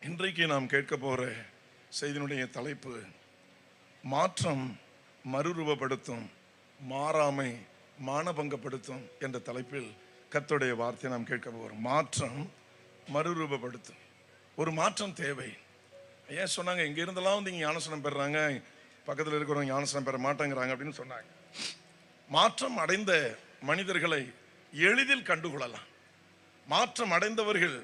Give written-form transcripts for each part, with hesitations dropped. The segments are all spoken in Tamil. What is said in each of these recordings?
இன்றைக்கு நாம் கேட்க போகிற செய்தியினுடைய தலைப்பு மாற்றம் மறுரூபப்படுத்தும், மாறாமை மானபங்கப்படுத்தும் என்ற தலைப்பில் கர்த்தருடைய வார்த்தையை நாம் கேட்க போகிறோம். மாற்றம் மறுரூபப்படுத்தும். ஒரு மாற்றம் தேவை. ஏன் சொன்னாங்க, இங்கே இருந்தெல்லாம் வந்து இங்கே ஞானஸ்நானம் பெறுறாங்க, பக்கத்தில் இருக்கிறவங்க ஞானஸ்நானம் பெற மாட்டேங்கிறாங்க அப்படின்னு சொன்னாங்க. மாற்றம் அடைந்த மனிதர்களை எளிதில் கண்டுகொள்ளலாம். மாற்றம் அடைந்தவர்கள்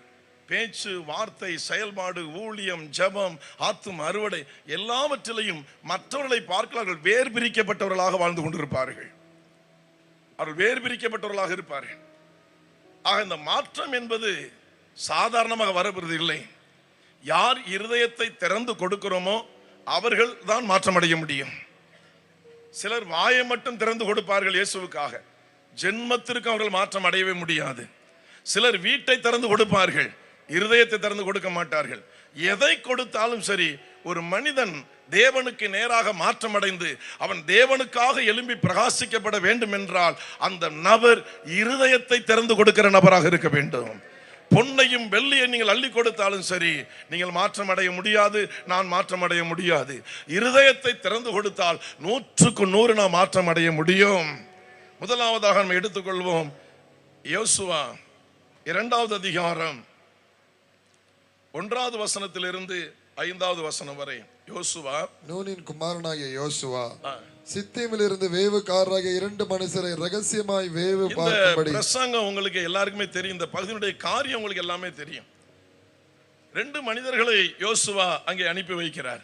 பேச்சு, வார்த்தை, செயல்பாடு, ஊழியம், ஜெபம், ஆத்தும அறுவடை எல்லாவற்றிலையும் மற்றவர்களை பார்க்கிறார்கள் வேறு பிரிக்கப்பட்டவர்களாக வாழ்ந்து கொண்டிருப்பார்கள். அவர்கள் வேறு பிரிக்கப்பட்டவர்களாக இருப்பார்கள். ஆக இந்த மாற்றம் என்பது சாதாரணமாக வரப்படுவது இல்லை. யார் இருதயத்தை திறந்து கொடுக்கிறோமோ அவர்கள் தான் மாற்றம் அடைய முடியும். சிலர் வாயை மட்டும் திறந்து கொடுப்பார்கள் இயேசுவுக்காக, ஜென்மத்திற்கு அவர்கள் மாற்றம் அடையவே முடியாது. சிலர் வீட்டை திறந்து கொடுப்பார்கள், இருதயத்தை திறந்து கொடுக்க மாட்டார்கள். எதை கொடுத்தாலும் சரி, ஒரு மனிதன் தேவனுக்கு நேராக மாற்றம் அடைந்து அவன் தேவனுக்காக எழும்பி பிரகாசிக்கப்பட வேண்டும் என்றால் அந்த நபர் இருதயத்தை திறந்து கொடுக்கிற நபராக இருக்க வேண்டும். பொன்னையும் வெள்ளியை நீங்கள் அள்ளி கொடுத்தாலும் சரி, நீங்கள் மாற்றம் அடைய முடியாது, நான் மாற்றம் அடைய முடியாது. இருதயத்தை திறந்து கொடுத்தால் 100க்கு 100 நாம் மாற்றம் அடைய முடியும். முதலாவதாக நம்ம எடுத்துக்கொள்வோம் யோசுவா 2வது அதிகாரம் 1வது வசனத்திலிருந்து 5வது வசனம் வரை. யோசுவா, நூனின் குமாரனாகிய யோசுவா சித்தீமிலிருந்து வேவுக்காரராகிய 2 மனுஷரை ரகசியமாய் வேவு பார்க்கும்படி. பிரசங்கம் உங்களுக்கு எல்லாருக்குமே தெரியும், இந்த பகுதியினுடைய காரியம் உங்களுக்கு எல்லாமே தெரியும். 2 மனிதர்களை யோசுவா அங்கே அனுப்பி வைக்கிறார்.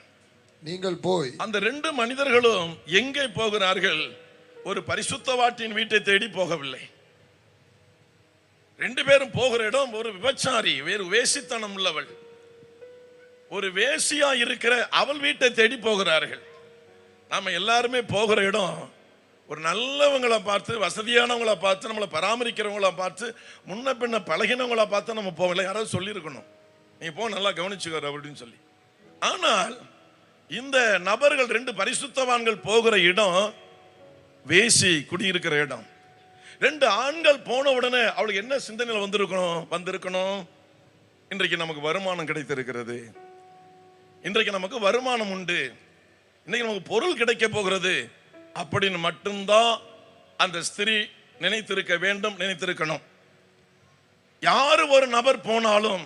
நீங்கள் போய். அந்த 2 மனிதர்களும் எங்கே போகிறார்கள்? ஒரு பரிசுத்தவாட்டின் வீட்டை தேடி போகவில்லை. 2 பேரும் போகிற இடம் ஒரு விபச்சாரி, வேறு வேசித்தனம் உள்ளவள், ஒரு வேசியா இருக்கிற அவள் வீட்டை தேடி போகிறார்கள். நாம எல்லாருமே போகிற இடம் ஒரு நல்லவங்களை பார்த்து, வசதியானவங்களை பார்த்து, நம்மளை பராமரிக்கிறவங்கள பார்த்து, முன்ன பின்ன பழகினவங்களை பார்த்து நம்ம போகல. யாராவது சொல்லியிருக்கணும், நீ போ நல்லா கவனிச்சுக்கிற அப்படின்னு சொல்லி. ஆனால் இந்த நபர்கள் 2 பரிசுத்தவான்கள் போகிற இடம் வேசி குடியிருக்கிற இடம். 2 ஆண்கள் போன உடனே அவளுக்கு என்ன சிந்தனையில் வந்திருக்கணும்? இன்றைக்கு நமக்கு வருமானம் கிடைத்திருக்கிறது, இன்றைக்கு நமக்கு வருமானம் உண்டு, இன்னைக்கு நமக்கு பொருள் கிடைக்க போகிறது அப்படின்னு மட்டும்தான் அந்த ஸ்திரீ நினைத்திருக்கணும். யாரு ஒரு நபர் போனாலும்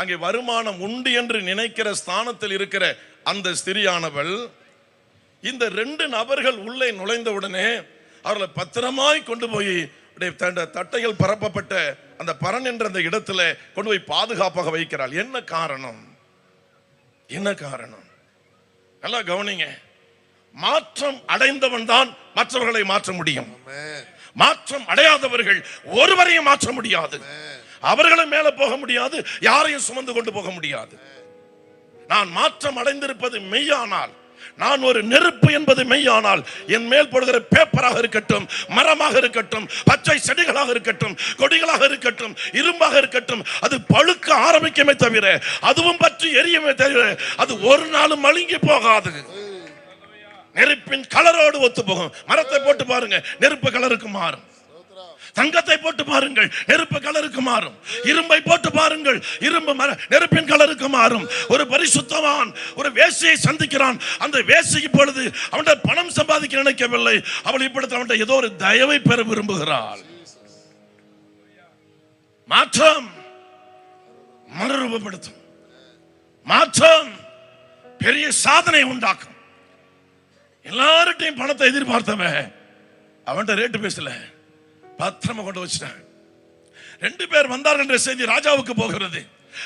அங்கே வருமானம் உண்டு என்று நினைக்கிற ஸ்தானத்தில் இருக்கிற அந்த ஸ்திரியானவள் இந்த 2 நபர்கள் உள்ளே நுழைந்தவுடனே அவர்களை பத்திரமாய் கொண்டு போய் தட்டைகள் பரப்பப்பட்ட அந்த பரன் என்ற அந்த இடத்துல கொண்டு போய் பாதுகாப்பாக வைக்கிறாள். என்ன காரணம்? நல்லா கவனிங்க. மாற்றம் அடைந்தவன் தான் மற்றவர்களை மாற்ற முடியும். மாற்றம் அடையாதவர்கள் ஒருவரையும் மாற்ற முடியாது. அவர்களை மேல போக முடியாது, யாரையும் சுமந்து கொண்டு போக முடியாது. நான் மாற்றம் அடைந்திருப்பது மெய்யானால், நான் ஒரு நெருப்பு என்பது மெய்யானால், என் மேல் போடுகிற பேப்பராக இருக்கட்டும், மரமாக இருக்கட்டும், பச்சை செடிகளாக இருக்கட்டும், கொடிகளாக இருக்கட்டும், இரும்பாக இருக்கட்டும், அது பழுக்க ஆரம்பிக்குமே தவிர, அதுவும் பற்றி எரியுமே தவிர, அது ஒரு நாளும் மழுங்கி போகாது. நெருப்பின் கலரோடு ஒத்து போகும். மரத்தை போட்டு பாருங்க, நெருப்பு கலருக்கு மாறும். தங்கத்தை போட்டு பாருங்கள், நெருப்பு கலருக்கு மாறும். இரும்பை போட்டு பாருங்கள், இரும்பு நெருப்பின் கலருக்கு மாறும். ஒரு பரிசுத்தவான் ஒரு வேசியை சந்திக்கிறான். அந்த வேசிக்கு பொழுது அவன் பணம் சம்பாதிக்க நினைக்கவில்லை, அவள் இப்படி அவன் ஏதோ ஒரு தயவை பெற விரும்புகிறாள். மாற்றம் மறுரூபப்படுத்தும். மாற்றம் பெரிய சாதனை உண்டாக்கும். எல்லார்ட்டையும் பணத்தை எதிர்பார்த்தவன் அவன்கிட்ட ரேட்டு பேசல, பத்திரமா கொண்டு வச்சிட்டான். 2 பேர் வந்தார்கள் என்ற செய்தி ராஜாவுக்கு போகிறது.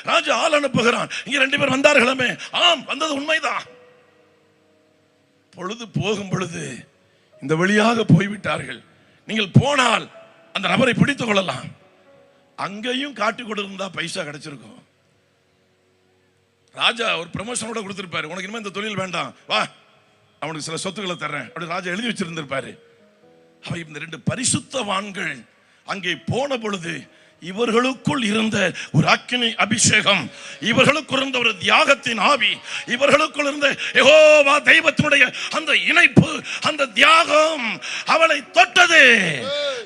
ராஜா ஆள் அனுப்புகிறான், இங்க 2 பேர் வந்தார்களே. ஆம், வந்தது உண்மைதான். பொழுது போகும் பொழுது இந்த வழியாக போய்விட்டார்கள். நீங்கள் போனால் அந்த நபரை பிடித்துக் கொள்ளலாம். அங்கேயும் காட்டி கொடுத்திருந்தா பைசா கிடைச்சிருக்கும். ராஜா ஒரு ப்ரமோஷனோட கொடுத்திருப்பாரு, உனக்கு இனிமே இந்த தொழில் வேண்டாம், வா அவனுக்கு சில சொத்துக்களை தர்றேன் அப்படி ராஜா எழுதி வச்சிருந்திருப்பாரு. இந்த 2 பரிசுத்தவான்கள் அங்கே போன பொழுது இவர்களுக்குள் இருந்த ஒரு அக்கினி அபிஷேகம், இவர்களுக்குள் இருந்த ஒரு தியாகத்தின் ஆவி, இவர்களுக்குள் இருந்த யெகோவா தெய்வத்தினுடைய அந்த இணைப்பு, அந்த தியாகம் அவளை தொட்டது.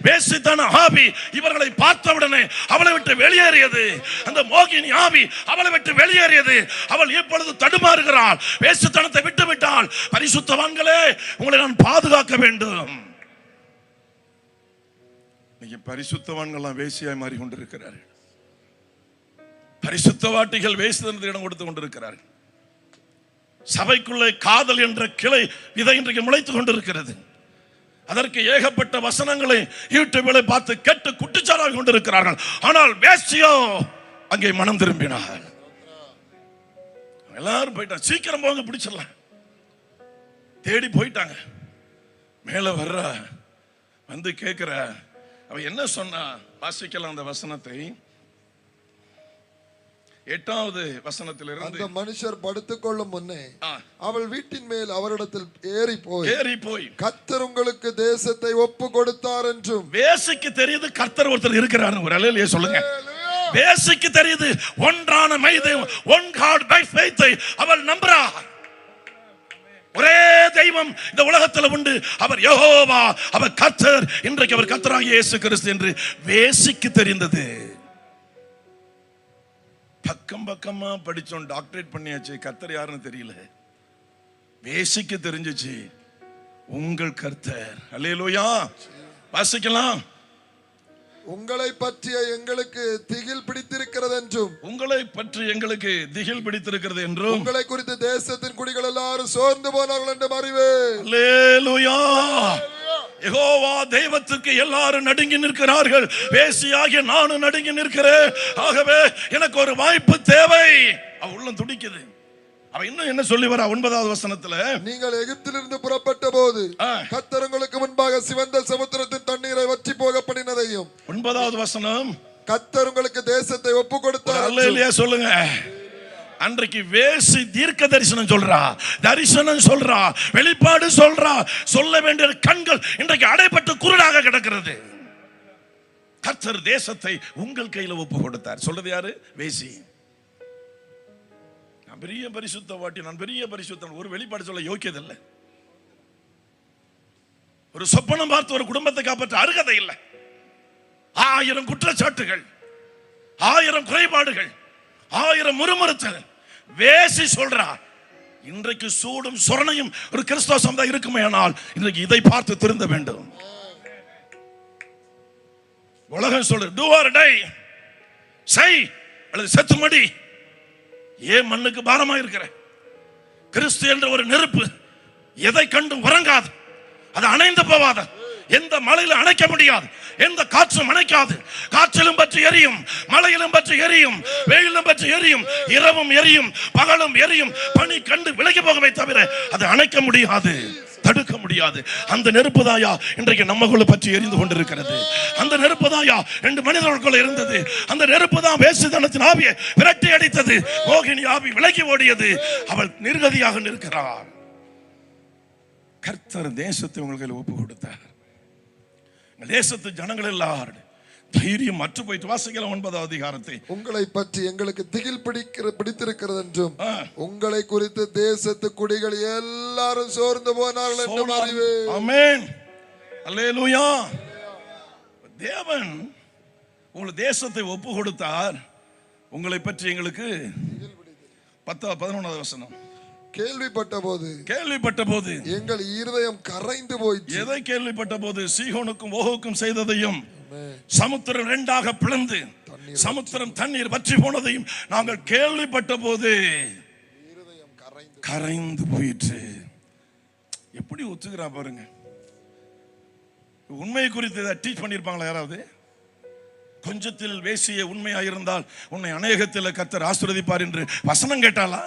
வேசித்தன ஆவி இவர்களை பார்த்தவுடனே அவளை விட்டு வெளியேறியது. அந்த மோகினி ஆவி அவளை விட்டு வெளியேறியது. அவள் இப்பொழுது தடுமாறுகிறாள், வேசித்தனத்தை விட்டு விட்டாள். பரிசுத்தவான்களே, உங்களை நான் பாதுகாக்க வேண்டும். பரிசுத்தவான்கள் வேசியாய் மாறி கொண்டிருக்கிறார்கள். பரிசுத்தவாட்டிகள் வேசித்தனத்துக்கு இடம் கொடுத்து கொண்டிருக்கிறார்கள். சபைக்குள்ளே காதல் என்ற கிளை விதை இன்றைக்கு முளைத்துக் கொண்டிருக்கிறது. அதற்கு ஏகப்பட்ட வசனங்களை யூடியூப்ல பார்த்து கேட்டு குட்டிச்சாராக கொண்டிருக்கிறார்கள். ஆனால் வேசியோ அங்கே மனம் திரும்பினார். எல்லாரும் போயிட்டாங்க, சீக்கிரம் போங்க பிடிச்சிடலாம் தேடி போயிட்டாங்க. மேல வர்ற வந்து கேட்கிற அவ என்ன சொன்னா வாசிக்கலாம் அந்த வசனத்தை. 8வது வசனத்திலிருந்து, அந்த மனுஷர் படுத்துக்கொள்ளும் முன்னே அவள் வீட்டின் மேல் அவரிடத்தில் ஏறி போய் கர்த்தர் உங்களுக்கு தேசத்தை ஒப்பு கொடுத்தார் என்றும். வேசிக்கு தெரியுது கர்த்தர் ஒருத்தர் இருக்கிறார். ஒரு அல்லேலூயா சொல்லுங்க. வேசிக்கு தெரியுது ஒன்றான ஒன் காட் பை ஃபெய்த் அவள் நம்புறாள். ஒரே தெய்வம் இந்த உலகத்தில் உண்டு, அவர் யெகோவா, அவர் கர்த்தர். இன்றைக்கு அவர் கர்த்தராகிய இயேசு கிறிஸ்து என்று வேசிக்கு தெரிந்தது. பக்கம் பக்கமா படிச்சோம், டாக்டரேட் பண்ணியாச்சு, கர்த்தர் யாருன்னு தெரியல. வேசிக்கு தெரிஞ்சிச்சு உங்கள் கர்த்தர். அல்லேலூயா. வாசிக்கலாம். உங்களை பற்றிய எங்களுக்கு திகில் பிடித்திருக்கிறது என்றும். உங்களை பற்றி எங்களுக்கு திகில் பிடித்திருக்கிறது என்றும். உங்களை குறித்து தேசத்தின் குடிகள் எல்லாரும் சோர்ந்து போனார்கள் என்று அறிவே. அல்லேலூயா. யெகோவா தெய்வத்துக்கு எல்லாரும் நடுங்கி நிற்கிறார்கள். வேசியாகிய நானும் நடுங்கி நிற்கிறேன். ஆகவே எனக்கு ஒரு வாய்ப்பு தேவை. அவ உள்ளம் துடிக்குது. அவ இன்னும் என்ன சொல்லி வர 9வது வசனத்துல, நீங்கள் எகிப்திலிருந்து புறப்பட்ட போது கர்த்தர் உங்களுக்கு முன்பாக சிவந்த சமுத்திரத்தின் தண்ணீரை வற்றி போக பண்ணினதையும். 9வது வசனம், கர்த்தர் உங்களுக்கு தேசத்தை ஒப்பு கொடுத்தார். அல்லேலூயா சொல்லுங்க. அன்றைக்கு வேசி தீர்க்க தரிசனம் சொல்றா, தரிசனம் சொல்றா, வெளிப்பாடு சொல்றா. சொல்ல வேண்டிய கண்கள் இன்றைக்கு அடைபட்டு குருடாக கிடக்கிறது. கர்த்தர் தேசத்தை உங்கள் கையில ஒப்பு கொடுத்தார். சொல்றது யாரு? வேசி. பெரிய பரிசுத்தவாட்டி, நான் பெரிய பரிசுத்தன், ஒரு வெளிப்பாடு சொல்ல யோக்கியதில்லை. ஒரு சொப்பனம் பார்த்து ஒரு குடும்பத்தை காப்பாற்ற அருகதை இல்லை. 1000 குற்றச்சாட்டுகள், 1000 குறைபாடுகள், 1000 முறுமுறுத்தல். வேசி சொல்றா. இன்றைக்கு சூடும் சொரணையும் ஒரு கிறிஸ்தவ சமுதாயம் இருக்குமே, ஆனால் இன்றைக்கு இதை பார்த்து திருந்த வேண்டும். உலகம் சொல்லு, do or die, செய் அல்லது செத்து மடி. ஏன் மண்ணுக்கு பாரமா இருக்கிற? கிறிஸ்து என்ற ஒரு நெருப்பு எதை கண்டும் உறங்காது, அது அணைந்து போவாது. எந்த மலையில அணைக்க முடியாது, எந்த காற்றும் அணைக்காது. காற்றிலும் பற்றி எரியும், மலையிலும் பற்றி எரியும், வெயிலும் பற்றி எரியும், இரவும் எரியும், பகலும் எரியும். பனி கண்டு விலகி போகவே தவிர அது அணைக்க முடியாது, தடுக்க முடியாது. அந்த நெருப்பு தாயா இன்றைக்கு நம்மக்குள்ள பற்றி எரிந்து கொண்டிருக்கிறது. அந்த நெருப்பு தாயா 2 மனிதர்களுக்குள்ள இருந்தது. அந்த நெருப்பு தான் வேசித்தனத்தின் ஆவியை விரட்டி அடித்தது. மோகினி ஆவி விலகி ஓடியது. அவள் நிர்கதியாக நிற்கிறாள். கர்த்தர் தேசத்தை உங்களுக்கு ஒப்பு கொடுத்தார். தேசத்து ஜனங்கள் எல்லாரும் தைரியம் மற்ற போயிட்டு. வாசிக்கலாம் 9வது அதிகாரத்தை. உங்களை பற்றி எங்களுக்கு திகில் பிடித்திருக்கிறது என்றும் உங்களை குறித்து தேசத்து குடிகள் எல்லாரும் சோர்ந்து போனார்கள் என்று அறிவே. ஆமென். அல்லேலூயா. தேவன் உங்களுக்கு தேசத்தை ஒப்பு கொடுத்தார். உங்களை பற்றி எங்களுக்கு 11வது வசனம். கேள்விப்பட்ட போது எங்கள் இருதயம் கரைந்து போயிற்று. எதை கேள்விப்பட்ட போது? சீகோனுக்கும் ஓகுக்கும் செய்ததையும், சமுத்திரம் 2ஆக பிளந்து சமுத்திரம் தண்ணீர் வற்றி போனதையும் நாங்கள் கேள்விப்பட்ட போது கரைந்து போயிற்று. எப்படி ஒத்துக்கிறா பாருங்க. உண்மை குறித்து டீச் பண்ணிருப்பாங்களா யாராவது? கொஞ்சத்தில் வேசிய உண்மையாயிருந்தால் உன்னை அநேகத்தில் கர்த்தர் ஆசீர்வதிப்பார் என்று வசனம் கேட்டாளா?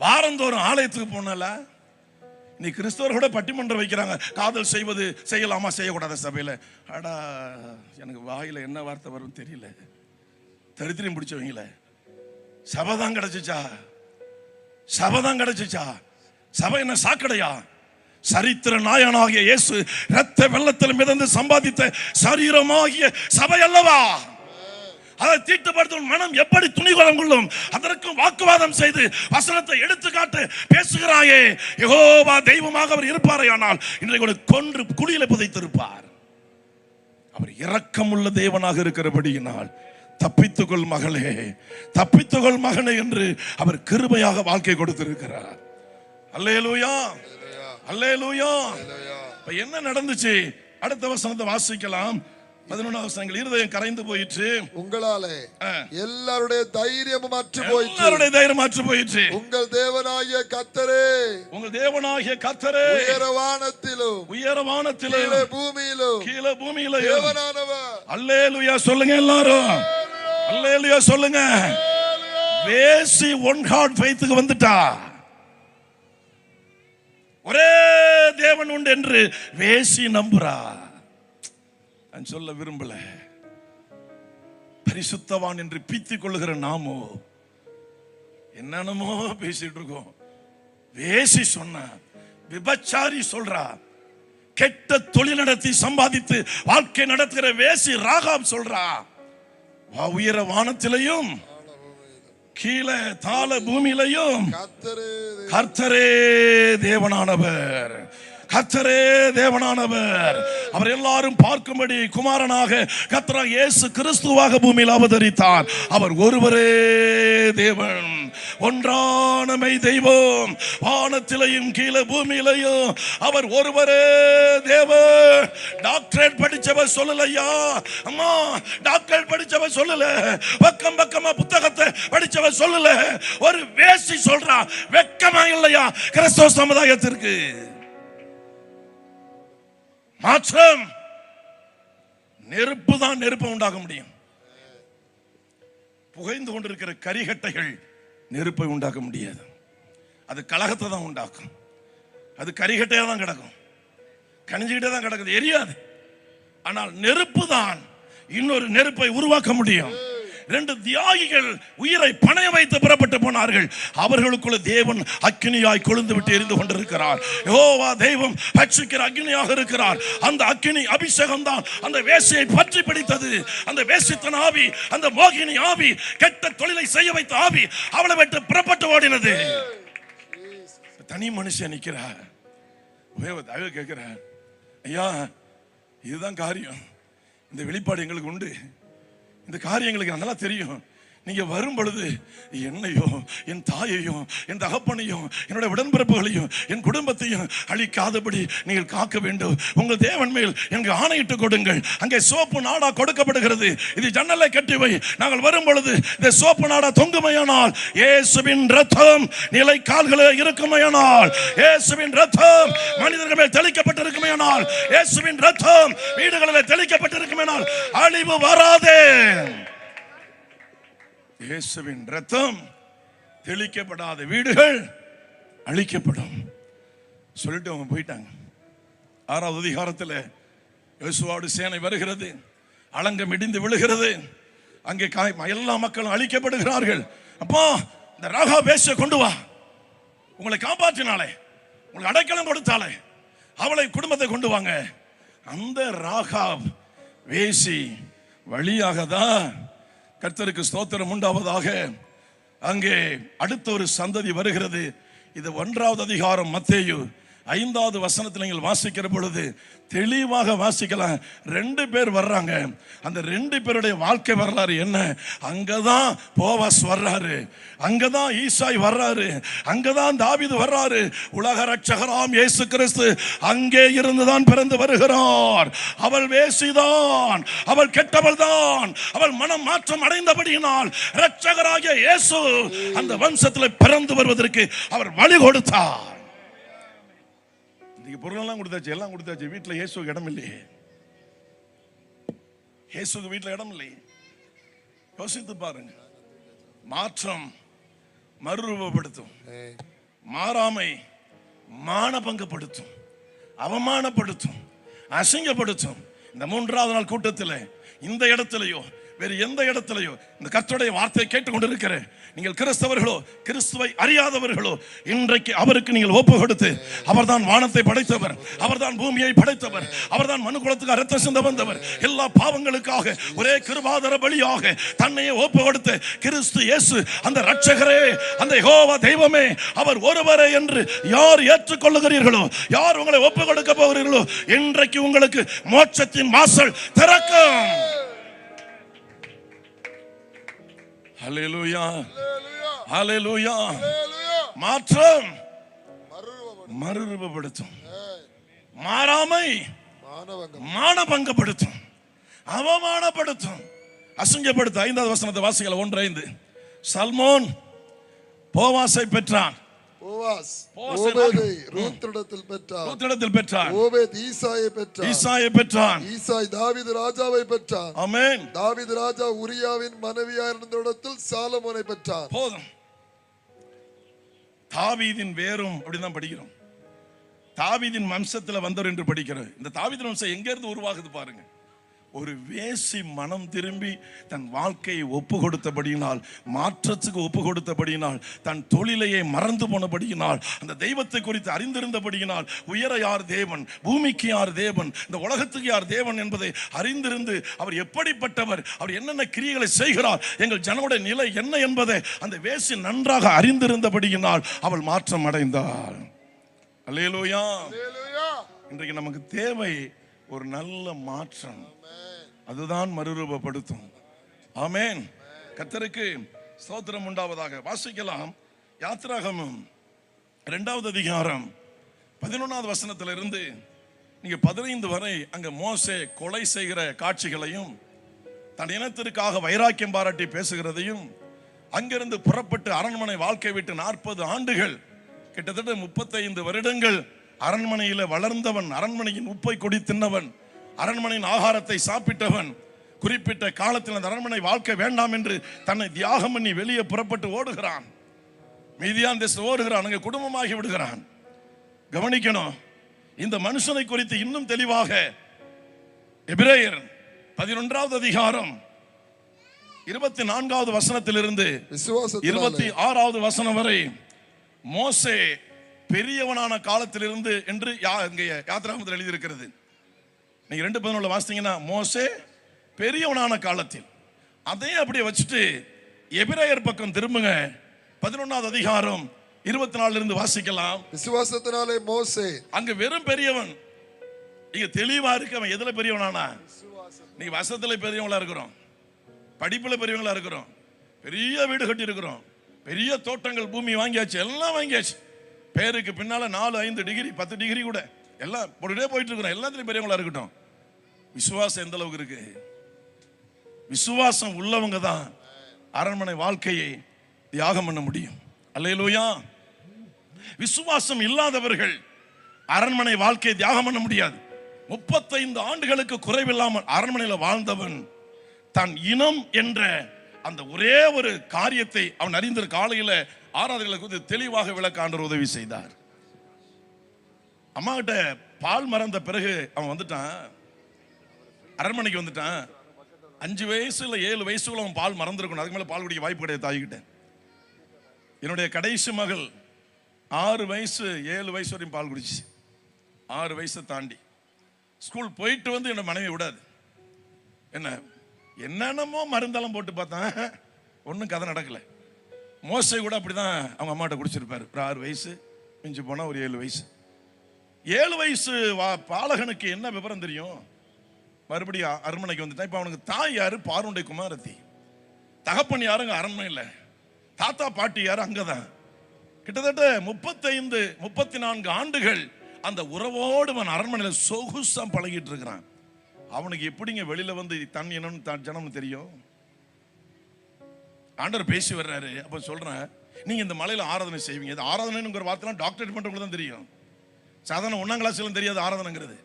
வாரந்தோறும் ஆலயத்துக்கு போனால? நீ கிறிஸ்தவர் கூட பட்டிமன்றம் வைக்கிறாங்க, காதல் செய்வது செய்யலாமா செய்யக்கூடாத சபையில. அடா, எனக்கு வாயில என்ன வார்த்தை வரும் தெரியல. தரித்திரம் பிடிச்சவங்கள சபைதான் கிடைச்சிச்சா? சபைதான் கிடைச்சிச்சா? சபை என்ன சாக்கடையா? சரித்திர நாயனாகிய இயேசு இரத்த வெள்ளத்தில் மிதந்து சம்பாதித்த சரீரமாகிய சபை அல்லவா? அதை தீட்டுப்படுத்தும் மனம் எப்படி துணிகரம் கொள்ளும்? அதற்கும் வாக்குவாதம் செய்து வசனத்தை எடுத்துக்காட்டு பேசுகிறாயே. யெகோவா தெய்வமாக அவர் இருப்பாரே, ஆனால் இன்றைக்கு கொன்று குழியில புதைத்திருப்பார். அவர் இரக்கமுள்ள தேவனாக இருக்கிறபடியினால் தப்பித்துக்கொள் மகளே, தப்பித்துக்கொள் மகனே என்று அவர் கிருபையாக வாழ்க்கை கொடுத்திருக்கிறார். அல்லேலூயா, அல்லேலூயா. இப்ப என்ன நடந்துச்சு? அடுத்த வசனத்தை வாசிக்கலாம். 11வது வசனங்கள். இருதயம் கரைந்து போயிற்று, உங்களாலே எல்லாருடைய தைரியமும் அற்று போயிற்று, எல்லாருடைய தைரியம் அற்று போயிற்று. உங்கள் தேவனாகிய கர்த்தரே, உங்கள் தேவனாகிய கர்த்தரே, உயரவானத்திலும் உயரவானத்திலும் கீழே பூமியிலும் கீழே பூமியிலும் தேவனானவர். அல்லேலூயா சொல்லுங்க எல்லாரும், அல்லேலூயா சொல்லுங்க. வேசி ஒன் ஹார்ட் ஃபெய்த்துக்கு வந்துட்டா. ஒரே தேவன் உண்டு என்று வேசி நம்புறா. நான் சொல்ல விரும்பல, பரிசுத்தவான் என்று பீத்திக் கொள்ளுகிற நாமோ என்னென்னமோ பேசிட்டு இருக்கோம். வேசி சொன்ன, விபச்சாரி சொல்றா, கெட்ட தொழில் நடத்தி சம்பாதித்து வாழ்க்கை நடத்துகிற வேசி ராகாப் சொல்றா, உயர வானத்திலையும் கீழே தாழ பூமியிலையும் கர்த்தரே தேவனானவர், கர்த்தரே தேவனானவர். அவர் எல்லாரும் பார்க்கும்படி குமாரனாக கர்த்தராகிய இயேசு கிறிஸ்துவாக பூமியில் அவதரித்தார். அவர் ஒருவரே தேவன், ஒன்றான மெய் தெய்வம், வானத்திலையும் கீழே பூமியிலையும் அவர் ஒருவரே தேவன். டாக்டரேட் படிச்சவர் சொல்லலையா அம்மா, டாக்டரேட் படிச்சவர் சொல்லல, பக்கம் பக்கமா புத்தகத்தை படிச்சவர் சொல்லல, ஒரு வேசி சொல்றா. வெக்கமா இல்லையா கிறிஸ்தவ சமுதாயத்திற்கு? மாற்றம் நெருப்பு தான் நெருப்பை உண்டாக்க முடியும். புகைந்து கொண்டிருக்கிற கரிகட்டைகள் நெருப்பை உண்டாக்க முடியாது. அது கலகத்தை தான் உண்டாக்கும். அது கரிகட்டையா தான் கிடக்கும், கணிஞ்சுக்கிட்டே தான் கிடக்குது, எரியாது. ஆனால் நெருப்பு தான் இன்னொரு நெருப்பை உருவாக்க முடியும். 2 தியாகிகள் உயிரை பணைய வைத்து புறப்பட்டு போனார்கள். அவர்களுக்குள்ள தேவன் அக்கினியாய் கொழுந்து விட்டு எரிந்து கொண்டிருக்கிறார். யெகோவா தெய்வம் பட்சிக்கிற அக்கினியாக இருக்கிறார். அந்த அக்கினி அபிஷேகம் தான் அந்த வேசியை பற்றி பிடித்தது. அந்த வேசித்தன ஆவி, அந்த மோகினி ஆவி, கெட்ட தொழிலை செய்ய வைத்த ஆவி அவளை விட்டு புறப்பட்டு ஓடினது. தனி மனுஷன் நிற்கிறார், கேட்கிறார், ஐயா இதுதான் காரியம், இந்த வெளிப்பாடு எங்களுக்கு உண்டு, இந்த காரியங்களுக்கு நல்லா தெரியும். நீங்க வரும் பொழுது என்னையோ, என் தாயையும், என் தகப்பனையும், என்னோட உடன்பிறப்புகளையும், என் குடும்பத்தையும் அழிக்காதபடி நீங்கள் காக்க வேண்டும். உங்கள் தேவன் மேல் எனக்கு ஆணையிட்டு கொடுங்கள். அங்கே சோப்பு நாடா கொடுக்கப்படுகிறது, இது ஜன்னலை கட்டி வை. நாங்கள் வரும் பொழுது இந்த சோப்பு நாடா தொங்குமையானால், இயேசுவின் ரத்தம் நிலை கால்களில் இருக்குமையானால், இயேசுவின் ரத்தம் மனிதர்கள் மேல் தெளிக்கப்பட்டிருக்குமையானால், இயேசுவின் ரத்தம் வீடுகளில் தெளிக்கப்பட்டிருக்குமையானால் அழிவு வராதே. இயேசுவின் ரத்தம் தெளிக்கப்படாத வீடுகள் அழிக்கப்படும் சொல்லிட்டு அவங்க போயிட்டாங்க. 6வது அதிகாரத்தில் யோசுவாவோடு சேனை வருகிறது, அலங்கம் இடிந்து விழுகிறது, அங்கே எல்லா மக்களும் அழிக்கப்படுகிறார்கள். அப்போ இந்த ராகாப் வேசியை கொண்டு வா, உங்களை காப்பாற்றினாலே, உங்களுக்கு அடைக்கலம் கொடுத்தாலே, அவளை குடும்பத்தை கொண்டு வாங்க. அந்த ராகாப் வேசி வழியாக தான் கர்த்தருக்கு ஸ்தோத்திரம் உண்டாவதாக அங்கே அடுத்த ஒரு சந்ததி வருகிறது. இது 1வது அதிகாரம் மத்தேயு 5வது வசனத்தில் நீங்கள் வாசிக்கிற பொழுது தெளிவாக வாசிக்கலாம். 2 பேர் வர்றாங்க. அந்த 2 பேருடைய வாழ்க்கை வரலாறு என்ன? அங்கதான் போவாஸ் வர்றாரு, அங்கதான் ஈசாய் வர்றாரு, அங்கதான் தாவீது வர்றாரு. உலக ரட்சகராம் இயேசு கிறிஸ்து அங்கே இருந்துதான் பிறந்து வருகிறார். அவள் வேசிதான், அவள் கெட்டவள் தான், அவள் மனம் மாற்றம் அடைந்தபடியினால் ரட்சகராகிய இயேசு அந்த வம்சத்தில் பிறந்து வருவதற்கு அவர் வழி கொடுத்தார். பொருளெல்லாம் கொடுத்தாச்சு, எல்லாம் கொடுத்தாச்சு, வீட்டில் இயேசுக்கு இடம் இல்லையே, இயேசுக்கு வீட்டில் இடம் இல்லையே. யோசித்து பாருங்க. மாற்றம் மறுரூபப்படுத்தும், மாறாமை மானபங்கப்படுத்தும், அவமானப்படுத்தும், அசிங்கப்படுத்தும். இந்த 3வது நாள் கூட்டத்தில் இந்த இடத்திலேயோ வேறு எந்த இடத்திலையோ இந்த கர்த்தருடைய வார்த்தையை கேட்டுக்கொண்டிருக்கிற நீங்கள் கிறிஸ்தவர்களோ கிறிஸ்துவை அறியாதவர்களோ இன்றைக்கு அவருக்கு நீங்கள் ஒப்பு கொடுத்து, அவர்தான் வானத்தை படைத்தவர், அவர்தான் பூமியை படைத்தவர், அவர்தான் மனுக்குலத்துக்கு இரத்தம் சிந்த வந்தவர், எல்லா பாவங்களுக்காக ஒரே கிருபாதார பலியாக தன்னையே ஒப்பு கொடுத்து கிறிஸ்து இயேசு அந்த இரட்சகரே, அந்த யெகோவா தெய்வமே, அவர் ஒருவரே என்று யார் ஏற்றுக்கொள்ளுகிறீர்களோ, யார் உங்களை ஒப்பு கொடுக்க போகிறீர்களோ, இன்றைக்கு உங்களுக்கு மோட்சத்தின் வாசல் திறக்கும். ஹல்லேலூயா, ஹல்லேலூயா. மாற்றம் மறுரூபப்படுத்தும், மாறாமை மானபங்கப்படுத்தும், அவமானப்படுத்தும், அசிங்கப்படுத்தும். 5வது வசனத்தை வாசிக்கல. 1:5. சல்மோன் போவாசை பெற்றான். போவாஸ் ஓபேதை ரூத்திடத்தில் பெற்றான். ஓபேத் ஈசாயை பெற்றான். ஈசாய் தாவீது ராஜாவை பெற்றான். ஆமென். தாவீது ராஜா உரியாவின் மனைவியாயிருந்தஇடத்தில் சாலமோனை பெற்றான். போதும். தாவீதின் வேரும் அப்படிதான் படிக்கிறோம். தாவீதின் வம்சத்துல வந்தவர் என்று படிக்கிறோம். இந்த தாவீதின் வம்சம் எங்க இருந்து உருவாகுது பாருங்க. ஒரு வேசி மனம் திரும்பி தன் வாழ்க்கையை ஒப்பு கொடுத்தபடியினால், மாற்றத்துக்கு ஒப்பு கொடுத்தபடியினால், தன் தொழிலையை மறந்து போனபடியினால், அந்த தெய்வத்தை குறித்து அறிந்திருந்தபடியினால், உயர யார் தேவன், பூமிக்கு யார் தேவன், இந்த உலகத்துக்கு யார் தேவன் என்பதை அறிந்திருந்து அவர் எப்படிப்பட்டவர், அவர் என்னென்ன கிரியைகளை செய்கிறார், எங்கள் ஜனங்களுடைய நிலை என்ன என்பதை அந்த வேசி நன்றாக அறிந்திருந்தபடியினால் அவள் மாற்றம் அடைந்தாள். அல்லேலூயா. இன்றைக்கு நமக்கு தேவை ஒரு நல்ல மாற்றம். அதுதான் மறுரூபப்படுத்தும். ஆமென். கர்த்தருக்கு ஸ்தோத்திரம் உண்டாவதாக. வாசிக்கலாம். யாத்திராகமம் 2வது அதிகாரம் 11வது வசனத்திலிருந்து நீங்க 15 வரை அங்க மோசே கொலை செய்கிற காட்சிகளையும் தன் இனத்திற்காக வைராக்கியம் பாராட்டி பேசுகிறதையும், அங்கிருந்து புறப்பட்டு அரண்மனை வாழ்க்கை விட்டு 40 ஆண்டுகள் கிட்டத்தட்ட 35 வருடங்கள் அரண்மனையில வளர்ந்தவன், அரண்மனையின் உப்பை கொடி தின்னவன், அரண்மனையின் ஆகாரத்தை சாப்பிட்டவன், குறிப்பிட்ட காலத்தில் அந்த அரண்மனை வாழ்க்கை வேண்டாம் என்று தன்னை தியாகம் பண்ணி வெளியே புறப்பட்டு ஓடுகிறான். மீதியான் தேசம் ஓடுகிறான். அங்கே குடும்பமாகி விடுகிறான். கவனிக்கணும். இந்த மனுஷனை குறித்து இன்னும் தெளிவாக எபிரேயர் 11வது அதிகாரம் 24வது வசனத்திலிருந்து 26வது வசனம் வரை மோசே பெரியவனான காலத்திலிருந்து என்று யாத்திராகமத்தில் எழுதியிருக்கிறது. நீங்க 2:11 வாசித்தீங்கன்னா மோசே பெரியவனான காலத்தில், அதே அப்படியே வச்சுட்டு எபிரேயர் பக்கம் திரும்புங்க. 11வது அதிகாரம் 24 இருந்து வாசிக்கலாம். விசுவாசத்தினாலே மோசே, அங்க வெறும் பெரியவன், இங்க தெளிவா இருக்கு. அவன் எதுல பெரியவனானா? நீ வசத்துல பெரியவங்களா இருக்கிறோம், படிப்புல பெரியவங்களா இருக்கிறோம், பெரிய வீடு கட்டி இருக்கிறோம், பெரிய தோட்டங்கள் பூமி வாங்கியாச்சு, எல்லாம் வாங்கியாச்சு. பேருக்கு பின்னால 4-5 டிகிரி 10 டிகிரி கூட எல்லாம் போயிட்டு இருக்கிறோம். எல்லாத்துலயும் பெரியவங்களா இருக்கட்டும். விசுவாசம் எந்த அளவுக்கு இருக்கு? விசுவாசம் உள்ளவங்க தான் அரண்மனை வாழ்க்கையை தியாகம் பண்ண முடியும். அல்லேலூயா. விசுவாசம் இல்லாதவர்கள் அரண்மனை வாழ்க்கையை தியாகம் பண்ண முடியாது. 35 ஆண்டுகளுக்கு குறைவில்லாமல் அரண்மனையில் வாழ்ந்தவன் தன் இனம் என்ற அந்த ஒரே ஒரு காரியத்தை அவன் அறிந்த காலையில ஆராதனைகளுக்கு தெளிவாக விளக்க ஆண்டவர் உதவி செய்தார். அம்மா கிட்ட பால் மறந்த பிறகு அவன் வந்துட்டான், அரண்மனைக்கு வந்துட்டான். 5 வயசு இல்ல 7 வயசுக்குள்ள அவன் பால் மறந்துருக்கணும். அதுக்கு மேல பால் குடிக்க வாய்ப்பு கிடையாது தாய்கிட்ட. என்னுடைய கடைசி மகள் 6 வயசு 7 வயசு வரையும் பால் குடிச்சு, 6 வயசை தாண்டி ஸ்கூல் போயிட்டு வந்து என்னோட மனைவி விடாது. என்னென்னமோ மருந்தெல்லாம் போட்டு பார்த்தான், ஒன்றும் கதை நடக்கல. மோசை கூட அப்படிதான் அவங்க அம்மாட்ட குடிச்சிருப்பாரு. ஒரு 6 வயசு, மிஞ்சி போனா ஒரு 7 வயசு. 7 வயசு பாலகனுக்கு என்ன விவரம் தெரியும்? மறுபடியும் அரண்மனைக்கு வந்துட்டான். இப்ப அவனுக்கு தாய் யாரு? பார்வனுடைய குமாரத்தி. தகப்பன் யாருங்க? அரண்மனையில். தாத்தா பாட்டி யாரு? அங்கதான். கிட்டத்தட்ட 35-34 ஆண்டுகள் அந்த உறவோடு அவன் அரண்மனையில் சொகுசா பழகிட்டு இருக்கிறான். அவனுக்கு எப்படிங்க வெளியில வந்து தன் இனம் தன் ஜனம் தெரியும்? ஆண்டவர் பேசி வர்றாரு. அப்ப சொல்றேன், நீங்க இந்த மலையில ஆராதனை செய்வீங்க. இது ஆராதனைங்கிற வார்த்தை டாக்டரேட் பண்றவங்களுக்கு தான் தெரியும். சாதாரண 1ஆம் கிளாஸ்ல தெரியாது ஆராதனைங்கிறது.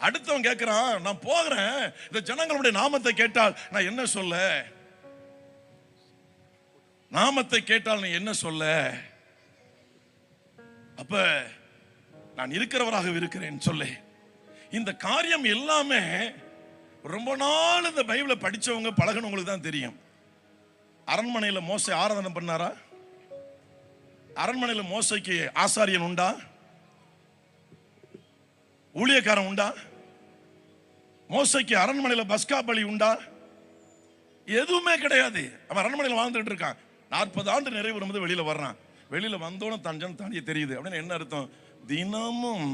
அடுத்தவன் கேட்கிறான், நான் போகிறேன், இந்த ஜனங்களுடைய நாமத்தை கேட்டால் நான் என்ன சொல்ல? நாமத்தை கேட்டால் நீ என்ன சொல்ல? அப்ப நான் இருக்கிறவராக இருக்கிறேன் சொல்லு. இந்த காரியம் எல்லாமே ரொம்ப நாள் இந்த பைபிளை படிச்சவங்க பழகினவங்களுக்கு தான் தெரியும். அரண்மனையில மோசே ஆராதனை பண்ணாரா? அரண்மனையில மோசைக்கு ஆசாரியன் உண்டா? ஊழியக்காரன் உண்டா? மோசைக்கு அரண்மனையில பஸ்கா பலி உண்டா? எதுவுமே கிடையாது. அவன் அரண்மனையில் வாழ்ந்துட்டு இருக்கான். 40 ஆண்டு நிறைவு வரும்போது வெளியில வர்றான். வெளியில வந்தோன்னு தஞ்சன் தாண்டிய தெரியுது. அப்படின்னு என்ன அர்த்தம்? தினமும்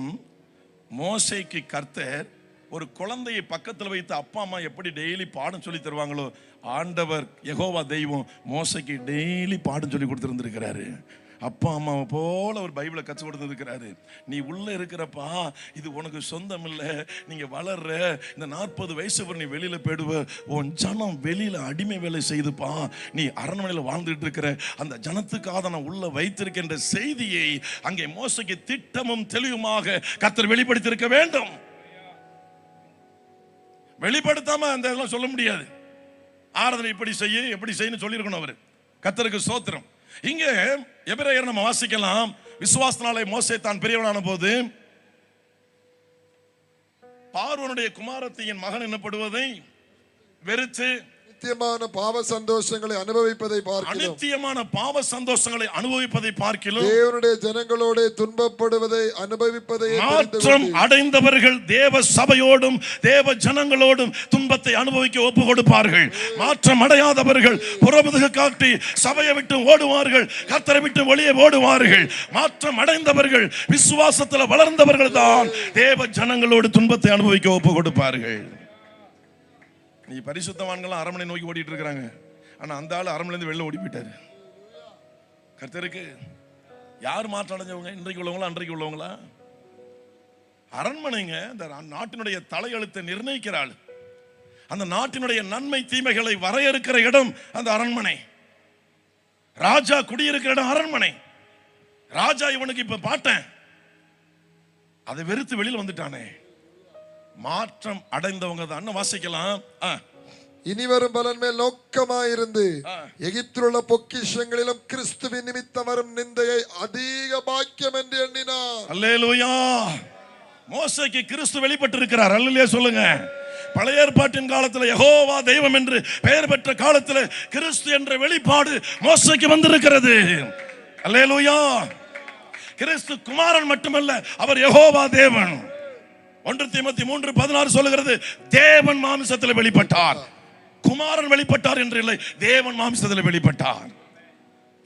மோசைக்கு கர்த்தர் ஒரு குழந்தையை பக்கத்தில் வைத்து அப்பா அம்மா எப்படி டெய்லி பாடம் சொல்லி தருவாங்களோ, ஆண்டவர் யெகோவா தெய்வம் மோசைக்கு டெய்லி பாடம் சொல்லி கொடுத்துருந்துருக்கிறாரு. அப்பா அம்மாவை போல ஒரு பைபிளை கற்றுக் கொடுத்துருக்கிறாரு. நீ உள்ள இருக்கிறப்பா, இது உனக்கு சொந்தம் இல்லை, நீங்க வளர்ற இந்த 40 வயசு நீ வெளியில போயிடுவ, உன் ஜனம் வெளியில அடிமை வேலை செய்துப்பா, நீ அரண்மனையில் வாழ்ந்துட்டு இருக்கிற அந்த ஜனத்துக்காக நான் உள்ள வைத்திருக்கின்ற செய்தியை அங்கே மோசைக்கு திட்டமும் தெளிவுமாக கர்த்தர் வெளிப்படுத்தியிருக்க வேண்டும். வெளிப்படுத்தாம அந்த இதெல்லாம் சொல்ல முடியாது. ஆராதனை இப்படி செய்ய எப்படி செய்யணும் சொல்லியிருக்கணும் அவர். கர்த்தருக்கு ஸ்தோத்திரம். இங்கே எபிரேயர் நம்ம வாசிக்கலாம். விசுவாசனாலே மோசே தான் பெரியவனான போது பார்வோனுடைய குமாரத்தியின் மகன் என்னப்படுவதை வெறுத்து நித்தியமான பாவ சந்தோஷங்களை அனுபவிப்பதை பார்க்கிறோம். நித்தியமான பாவ சந்தோஷங்களை அனுபவிப்பதை பார்க்கிறோம். தேவனுடைய ஜனங்களோடு துன்பப்படுவதை அனுபவிப்பதை மாற்றம் அடைந்தவர்கள் தேவ சபையோடும் தேவ ஜனங்களோடும் துன்பத்தை அனுபவிக்க ஒப்பு கொடுப்பார்கள். மாற்றம் அடையாதவர்கள் புறமுதுகு காட்டி சபையை விட்டு ஓடுவார்கள், கர்த்தரை விட்டு வெளியே ஓடுவார்கள். மாற்றம் அடைந்தவர்கள் விசுவாசத்தில் வளர்ந்தவர்கள் தான் தேவ ஜனங்களோடு துன்பத்தை அனுபவிக்க ஒப்பு கொடுப்பார்கள். நீ பரிசுத்தவான்கள் அரண்மனை நோக்கி ஓடிட்டு இருக்கிறாங்க. ஆனா அந்த ஆள் அரண்மனையிலிருந்து வெளில ஓடி போயிட்டாரு. கர்த்தருக்கு யார் மாற்றம் அடைஞ்சவங்க? இன்றைக்கு உள்ளவங்களா அன்றைக்கு உள்ளவங்களா? அரண்மனைங்க இந்த நாட்டினுடைய தலையெழுத்தை நிர்ணயிக்கிறாள். அந்த நாட்டினுடைய நன்மை தீமைகளை வரையறுக்கிற இடம் அந்த அரண்மனை. ராஜா குடியிருக்கிற இடம் அரண்மனை. ராஜா இவனுக்கு இப்ப பாட்டேன், அதை வெறுத்து வெளியில் வந்துட்டானே. மாற்றம் அடைந்தவங்க தான் வாசிக்கலாம். இனி வரும் பலன் மேல் நோக்கமாயிருந்து எகிப்தில் உள்ள பொக்கிஷங்களிலும் கிறிஸ்துவின் நிமித்தம் வரும் நிந்தையை அதிக பாக்கியம் என்று எண்ணினார். அல்லேலூயா. மோசேக்கு கிறிஸ்து வெளிப்பட்டு இருக்கிறார். அல்லேலூயா சொல்லுங்க. பழைய ஏற்பாட்டின் காலத்தில் யெகோவா தெய்வம் என்று பெயர் பெற்ற காலத்தில் கிறிஸ்து என்ற வெளிப்பாடு மோசேக்கு வந்திருக்கிறது. அல்லேலூயா. கிறிஸ்து குமாரன் மட்டுமல்ல, அவர் யெகோவா தேவன். 1 தீமோத்தேயு 3:16 சொல்லுகிறது, தேவன் மாம்சத்தில் வெளிப்பட்டார். குமாரன் வெளிப்பட்டார் என்று இல்லை, தேவன் மாம்சத்தில் வெளிப்பட்டார்.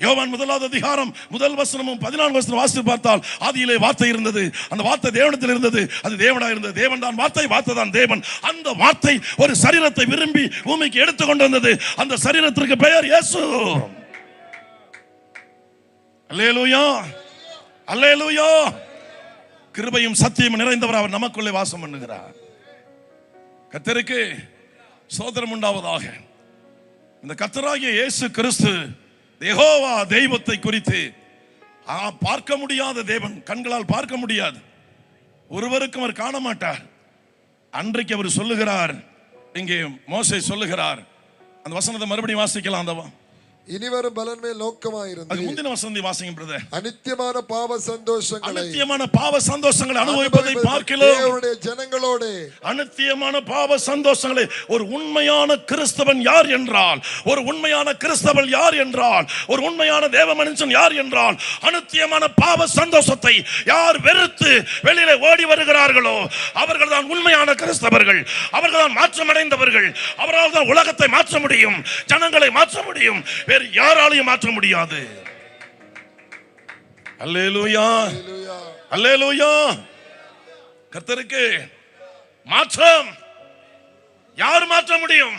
யோவான் 1 அதிகாரம் 1 வசனமும் 14 வசனம் வாசித்து பார்த்தால், ஆதியிலே வார்த்தை இருந்தது, அந்த வார்த்தை தேவனிடத்தில் இருந்தது, அது தேவனாய் இருந்தது, தேவன் தான் வார்த்தை, வார்த்தை தான் தேவன். அந்த வார்த்தை ஒரு சரீரத்தை விரும்பி பூமிக்கு எடுத்துக்கொண்டு வந்தது. அந்த சரீரத்திற்கு பெயர் இயேசு. அல்லேலூயா, அல்லேலூயா. கிருபையும் சத்தியமும் நிறைந்தவர் அவர் நமக்குள்ளே வாசம் பண்ணுகிறார். கர்த்தருக்கு ஸ்தோத்திரம் உண்டாவதாக. இந்த கர்த்தராகிய இயேசு கிறிஸ்து யெகோவா தெய்வத்தை குறித்து பார்க்க முடியாத தேவன், கண்களால் பார்க்க முடியாது, ஒருவருக்கும் அவர் காண மாட்டார். அன்றைக்கு அவர் சொல்லுகிறார், இங்கே மோசே சொல்லுகிறார், அந்த வசனத்தை மறுபடியும் வாசிக்கலாம். அந்த இனி வரும் பலன் மேல் நோக்கமாயிருந்து, அது முந்தின வசனத்தை வாசிங்க பிரதர். அநித்தியமான பாவ சந்தோஷங்களை, அநித்தியமான பாவ சந்தோஷங்களை அனுபவிப்பதை பார்க்கிறோம். தேவனுடைய ஜனங்களோடு அநித்தியமான பாவ சந்தோஷங்களை ஒரு உண்மையான கிறிஸ்தவன் யார் என்றால், ஒரு உண்மையான கிறிஸ்தவன் யார் என்றால், ஒரு உண்மையான தேவ மனுஷன் யார் என்றால், அநித்தியமான பாவ சந்தோஷத்தை யார் வெறுத்து வெளியிலே ஓடி வருகிறார்களோ அவர்கள் தான் உண்மையான கிறிஸ்தவர்கள். அவர்கள் தான் மாற்றமடைந்தவர்கள். அவரால் தான் உலகத்தை மாற்ற முடியும், ஜனங்களை மாற்ற முடியும். வேறு யாராலையும் மாற்ற முடியாது. அல்லேலூயா, அல்லேலூயா. கர்த்தருக்கு மாற்றம் யார் மாற்ற முடியும்?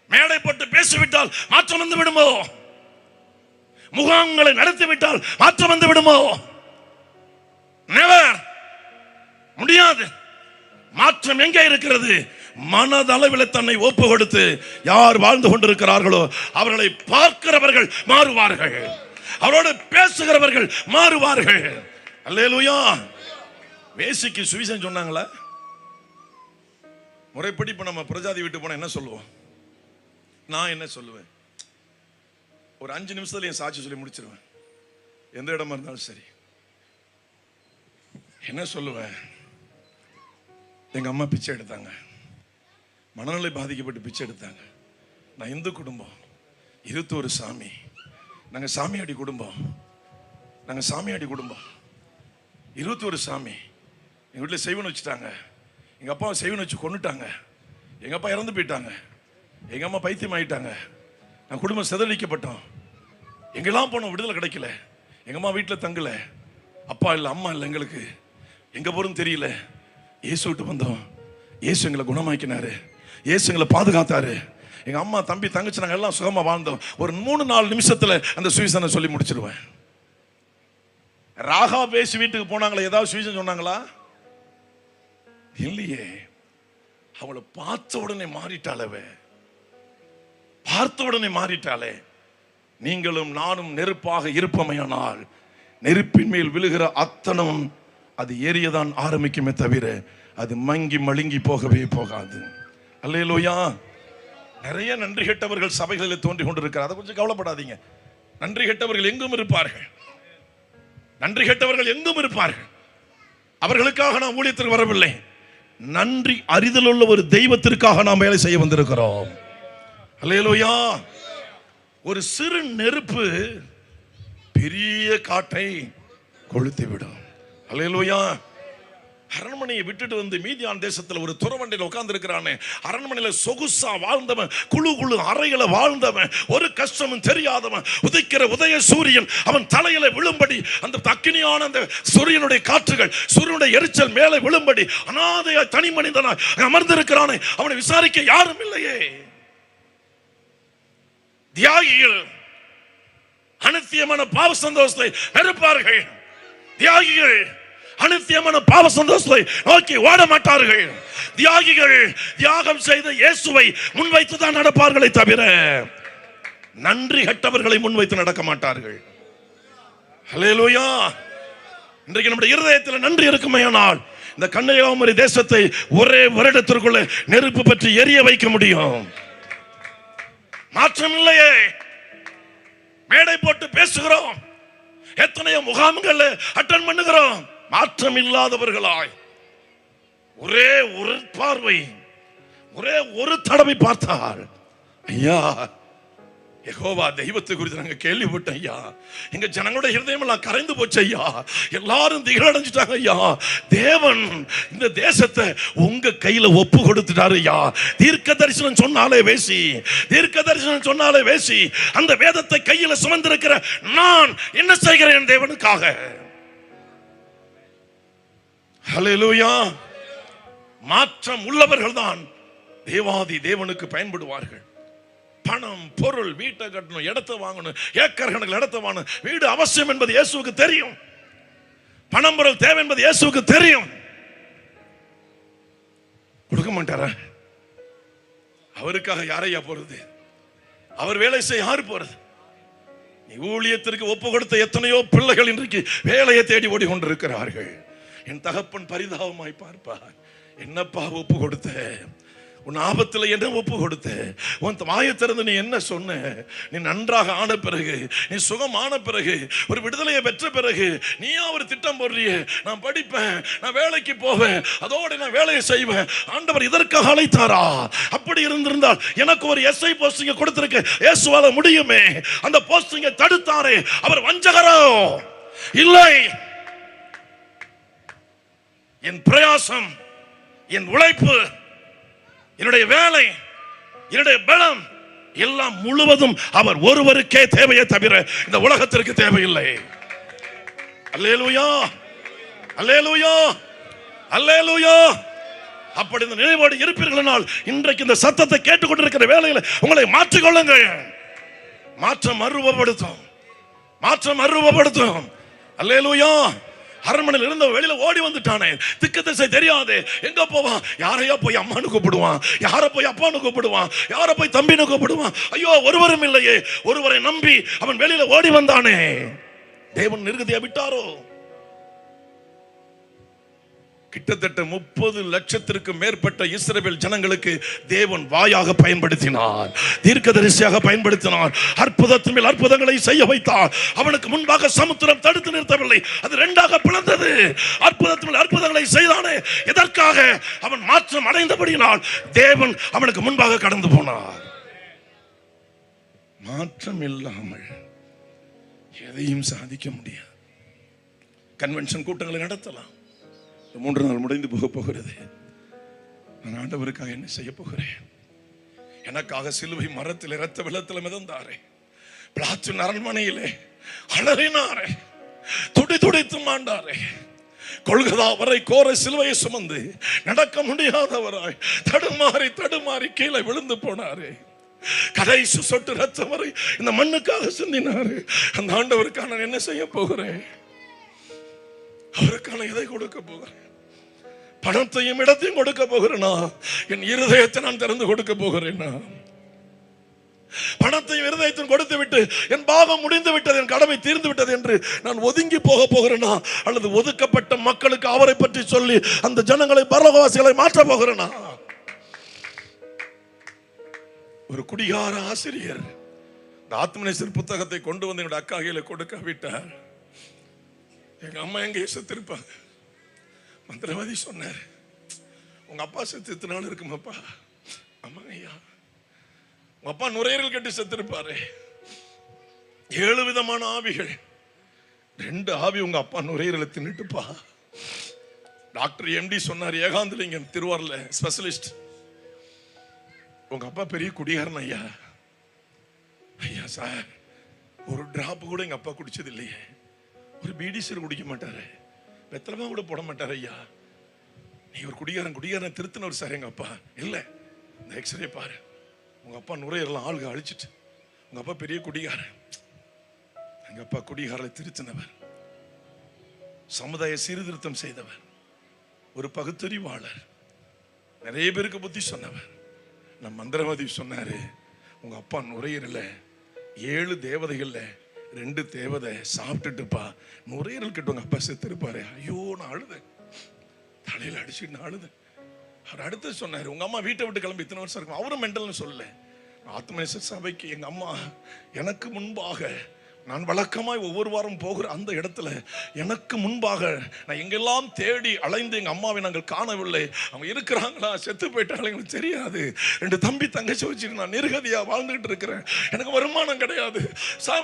மேடை போட்டு பேசிவிட்டால் மாற்றம் வந்து விடுமோ? முகாம்களை நடத்திவிட்டால் மாற்றம் வந்து விடுமோ? நெவர், முடியாது. மாற்றம் எங்கே இருக்கிறது? மனதளவில் தன்னை ஒப்பு கொடுத்து யார் வாழ்ந்து கொண்டிருக்கிறார்களோ அவர்களை பார்க்கிறவர்கள் மாறுவார்கள், அவரோடு பேசுகிறவர்கள் மாறுவார்கள். அல்லேலூயா. வேசிக்கு சுவிசேஷம் சொன்னாங்களா? முறைப்படி இப்ப நம்ம பிரஜாதி விட்டு போனா என்ன சொல்லுவோம்? நான் என்ன சொல்லுவேன்? ஒரு 5 நிமிஷத்துல என் சாட்சி சொல்லி முடிச்சிருவேன். எந்த இடமா இருந்தாலும் சரி. என்ன சொல்லுவேன்? எங்க அம்மா பிச்சை எடுத்தாங்க, மனநிலை பாதிக்கப்பட்டு பிச்சை எடுத்தாங்க. நான் இந்து குடும்பம், 21 சாமி, நாங்கள் சாமியாடி குடும்பம், 21 சாமி. எங்கள் வீட்டில் செய்வன் வச்சுட்டாங்க. எங்கள் அப்பாவை செய்வன் வச்சு கொண்டுட்டாங்க. எங்கள் அப்பா இறந்து போயிட்டாங்க. எங்கள் அம்மா பைத்தியம் ஆகிட்டாங்க. நான் குடும்பம் சிதறடிக்கப்பட்டோம். எங்கெல்லாம் போனோம், விடுதலை கிடைக்கல. எங்கள் அம்மா வீட்டில் தங்கல. அப்பா இல்லை, அம்மா இல்லை. எங்களுக்கு எங்கே போகிறோன்னு தெரியல. இயேசு விட்டு வந்தோம். இயேசு எங்களை குணமாக்கினாரு. இயேசு எங்களை பாதுகாத்தாரு. எங்கள் அம்மா, தம்பி, தங்கச்சி நாங்கள் எல்லாம் சுகமாக வாழ்ந்தோம். ஒரு 3-4 நிமிஷத்தில் அந்த சுவிசனை சொல்லி முடிச்சிருவேன். ராகா பேசி வீட்டுக்கு போனாங்களே, ஏதாவது சுவிசன் சொன்னாங்களா? இல்லையே. அவளை பார்த்த உடனே மாறிட்டாளே. நீங்களும் நானும் நெருப்பாக இருப்பமையானால் நெருப்பின் மேல் விழுகிற அத்தனம் அது எரியதான் ஆரம்பிக்குமே தவிர அது மங்கி மழுங்கி போகவே போகாது. அல்லேலூயா. நிறைய நன்றி கெட்டவர்கள் சபைகளில் தோன்றி கொண்டிருக்கிறார். அதை கொஞ்சம் கவலைப்படாதீங்க. நன்றி கெட்டவர்கள் எங்கும் இருப்பார்கள். அவர்களுக்காக நாம் ஊழியத்திற்கு வரவில்லை. நன்றி அறிதல் உள்ள ஒரு தெய்வத்திற்காக நாம் வேலை செய்ய வந்திருக்கிறோம். அல்லேலூயா. ஒரு சிறு நெருப்பு பெரிய காட்டை கொளுத்திவிடும். அல்லேலூயா. அரண்மனையை விட்டுட்டு வந்து மீதியான் தேசத்துல ஒரு துறவண்டையில் உட்கார்ந்து இருக்கிறானே, அரண்மனையில சொகுசா வாழ்ந்தவன், குழு அறைகளை வாழ்ந்தவன், ஒரு கஷ்டமும் தெரியாதவன், உதிக்கிற உதய சூரியன் அவன் தலையில விழும்படி, அந்த அக்கினியான அந்த சூரியனுடைய காற்றுகள், சூரியனுடைய எரிச்சல் மேலே விழும்படி அனாதையா தனி மனிதனாய் அமர்ந்திருக்கிறானே, அவனை விசாரிக்க யாரும் இல்லையே. தியாகிகள் அனித்தியமான பாவ சந்தோஷத்தை வெறுப்பார்கள். தியாகிகள் அனித்தியமான பாவ சந்தோஷத்தை நோக்கி ஓட மாட்டார்கள். தியாகிகள் தியாகம் செய்த இயேசுவை முன்வைத்து தான் நடப்பார்களே தவிர நன்றி கெட்டவர்களை முன்வைத்து நடக்க மாட்டார்கள். ஹல்லேலூயா. இன்றைக்கு நம்முடைய இருதயத்தில் நன்றி இருக்குமேயானால் இந்த கன்னியாகுமரி தேசத்தை ஒரே வருடத்திற்குள்ள நெருப்பு பற்றி எரிய வைக்க முடியும். மாற்றம் இல்லையே. மேடை போட்டு பேசுகிறோம், எத்தனையோ முகாம்கள் அட்டெண்ட் பண்ணுகிறோம். மாற்றம் இல்லாதவர்களாய் ஒரே ஒரு பார்வை, ஒரே ஒரு தடவை பார்த்தால், ஐயா யெகோவா தெய்வத்தை குறித்து நாங்க கேள்விப்பட்டோம் ஐயா, எங்க ஜனங்களோட இருதயம் எல்லாம் கரைந்து போச்சு ஐயா, எல்லாரும் திகழடைஞ்சிட்டாங்க ஐயா, தேவன் இந்த தேசத்தை உங்க கையில ஒப்பு கொடுத்துட்டாரு ஐயா. தீர்க்க தரிசனம் சொன்னாலே வேசி, அந்த வேதத்தை கையில சுமந்திருக்கிற நான் என்ன செய்கிறேன் தேவனுக்காக? ஹல்லேலூயா. மாற்றம் உள்ளவர்கள் தான் தேவாதி தேவனுக்கு பயன்படுவார்கள். பணம், பொருள், வீட்டை கட்டணும், இடத்தை வாங்கணும், ஏக்கர் கணக்கில் இடத்தை வாங்கணும், வீடு அவசியம் என்பது இயேசுவுக்கு தெரியும். பணம், பொருள் தேவை என்பது இயேசுவுக்கு தெரியும். கொடுக்க மாட்டாரா? அவருக்காக யாரையா போறது? அவர் வேலை செய்ய யாரு போறது? நீ ஊழியத்திற்கு ஒப்பு கொடுத்த எத்தனையோ பிள்ளைகள் இன்றைக்கு வேலையை தேடி ஓடி கொண்டிருக்கிறார்கள். என் தகப்பன் பரிதாபமாய் பார்ப்பார், என்னப்பா ஒப்பு கொடுத்த, உன் ஆபத்தில் என்ன ஒப்பு கொடுத்த, உன் வாயை திறந்து நீ என்ன சொன்ன, நீ நன்றாக ஆன பிறகு, நீ சுகமான பிறகு, ஒரு விடுதலையை பெற்ற பிறகு நீயா ஒரு திட்டம் போடுறியே, நான் படிப்பேன், நான் வேலைக்கு போவேன், அதோடு நான் வேலையை செய்வேன், ஆண்டவர் இதற்காக அழைத்தாரா? அப்படி இருந்திருந்தால் எனக்கு ஒரு எஸ்ஐ போஸ்டிங் கொடுத்திருக்க இயேசுவால முடியுமே. அந்த போஸ்டிங்கை தடுத்தாரே, அவர் வஞ்சகரோ? இல்லை. என் பிரயாசம், என் உழைப்பு, என்னுடைய வேலை, என்னுடைய பலம் எல்லாம் முழுவதும் அவர் ஒருவருக்கே தேவையே தவிர இந்த உலகத்திற்கு தேவையில்லை. அல்லேலூயா, அல்லேலூயா, அல்லேலூயா. அப்படி இந்த நினைவோடு இருப்பீர்களானால் இன்றைக்கு இந்த சத்தத்தை கேட்டுக்கொண்டிருக்கிற வேளையில் உங்களை மாற்றிக்கொள்ளுங்கள். மாற்றம் அருவப்படுத்தும். அல்லேலூயா. அரண்மனையில் இருந்த வெளியில ஓடி வந்துட்டானே, திக்கு திசை தெரியாது, எங்க போவான்? யாரையா போய் அம்மானு கூப்பிடுவான், யாரை போய் அப்பானு கூப்பிடுவான், யாரை போய் தம்பினு கூப்பிடுவான்? ஐயோ, ஒருவரும் இல்லையே. ஒருவரை நம்பி அவன் வெளியில ஓடி வந்தானே, தேவன் நிர்கதியா விட்டாரோ? கிட்டத்தட்ட 30 லட்சத்திற்கு மேற்பட்ட இஸ்ரவேல் ஜனங்களுக்கு தேவன் வாயாக பயன்படுத்தினார், தீர்க்கதரிசியாக பயன்படுத்தினார். அற்புதத்தின் மேல் அற்புதங்களை செய்ய வைத்தார். அவனுக்கு முன்பாக சமுத்திரம் தடுத்து நிறுத்தவில்லை, அது இரண்டாக பிளந்தது. அற்புதத்தின் மேல் அற்புதங்களை செய்தானே, எதற்காக? அவன் மாற்றம் அடைந்தபடியினால் தேவன் அவனுக்கு முன்பாக கடந்து போனார். மாற்றம் இல்லாமல் எதையும் சாதிக்க முடியாது. கன்வென்ஷன் கூட்டங்களை நடத்தலாம், 3 நாள் முடிந்து போக போகிறது. நான் ஆண்டவருக்காக என்ன செய்ய போகிறேன்? எனக்காக சிலுவை மரத்தில் இரத்த வெள்ளத்தில் மிதந்தாரே, பிளாத்தின் அரண்மனையிலே அலறினாரே, துடி துடித்து மாண்டாரே, கொல்கதா வரை கோர சிலுவையை சுமந்து நடக்க முடியாதவராய் தடுமாறி தடுமாறி கீழே விழுந்து போனாரே, கடைசி சொட்டு ரத்தம் வரை இந்த மண்ணுக்காக சிந்தினாரு. அந்த ஆண்டவருக்காக நான் என்ன செய்ய போகிறேன்? அவருக்கான எதை கொடுக்க போகிறேன்? பணத்தையும் இடத்தையும் கொடுக்க போகிறேனா? என் இருதயத்தை நான் திறந்து கொடுக்க போகிறேனா? பணத்தையும் இருதயத்தையும் கொடுத்து விட்டு என் பாகம் முடிந்து விட்டது, என் கடமை தீர்ந்து விட்டது என்று நான் ஒதுங்கி போக போகிறேனா? அல்லது ஒதுக்கப்பட்ட மக்களுக்கு அவரை பற்றி சொல்லி அந்த ஜனங்களை பரலோகவாசிகளை மாற்ற போகிறேனா? ஒரு குடிகார ஆசிரியர் இந்த ஆத்மநேசர் புத்தகத்தை கொண்டு வந்து என்னோட அக்கா கையில கொடுக்க விட்டார். எங்க அம்மா எங்க செத்திருப்பாங்க. மந்திரவாதி சொன்னார், உங்க அப்பா செத்து எத்தனை நாள் இருக்குமாப்பா? ஆமாங்க ஐயா. உங்க அப்பா நுரையீரல் கட்டி செத்திருப்பாரு. 7 விதமான ஆவிகள், 2 ஆவி உங்க அப்பா நுரையீரலை தின்னுட்டுப்பா. டாக்டர் எம்டி சொன்னார், ஏகாந்தலிங்கம், திருவாரூர்ல ஸ்பெஷலிஸ்ட். உங்க அப்பா பெரிய குடிகாரன் ஐயா. ஐயா சார், ஒரு டிராப் கூட எங்க அப்பா குடிச்சது இல்லையே, ஒரு பீடி சீர் குடிக்க மாட்டாரு, வெத்தலமா கூட போட மாட்டாரு ஐயா. நீ ஒரு குடிகாரன் திருத்தினவர் சார் எங்க அப்பா. இல்ல, இந்த எக்ஸ்ரே பாரு, உங்க அப்பா நுரையீரலாம் ஆளுக அழிச்சிட்டு. உங்க அப்பா பெரிய குடிகாரன். எங்க அப்பா குடிகாரரை திருத்தினவர், சமுதாய சீர்திருத்தம் செய்தவர், ஒரு பகுத்தறிவாளர், நிறைய பேருக்கு புத்தி சொன்னவர். நம் மந்திரவாதி சொன்னாரு, உங்க அப்பா நுரையீரல 7 தேவதைகள்ல 2 தேவதை சாப்பிட்டுட்டுப்பா நுரையீரல் கிட்ட உங்க அப்பா செத்து இருப்பாரு. ஐயோ, நான் அழுதேன், தலையில அடிச்சுட்டு நான் அழுதேன். அவர் அடுத்து சொன்னாரு, உங்க அம்மா வீட்டை விட்டு கிளம்பி இத்தனை வருஷம் இருக்கும். அவரும் மென்டல்னு சொல்லல. ஆத்மநேசர் சபைக்கு எங்க அம்மா எனக்கு முன்பாக, நான் வழக்கமாய் ஒவ்வொரு வாரம் போகிற அந்த இடத்துல எனக்கு முன்பாக நான் எங்கெல்லாம் தேடி அலைந்து எங்க அம்மாவை நாங்கள் காணவில்லை. அவங்க இருக்கிறாங்களா, செத்து போயிட்டாங்களா எங்களுக்கு தெரியாது. 2 தம்பி தங்கச்சி வச்சுட்டு நான் நிர்கதியா வாழ்ந்துகிட்டு இருக்கிறேன். எனக்கு வருமானம் கிடையாது,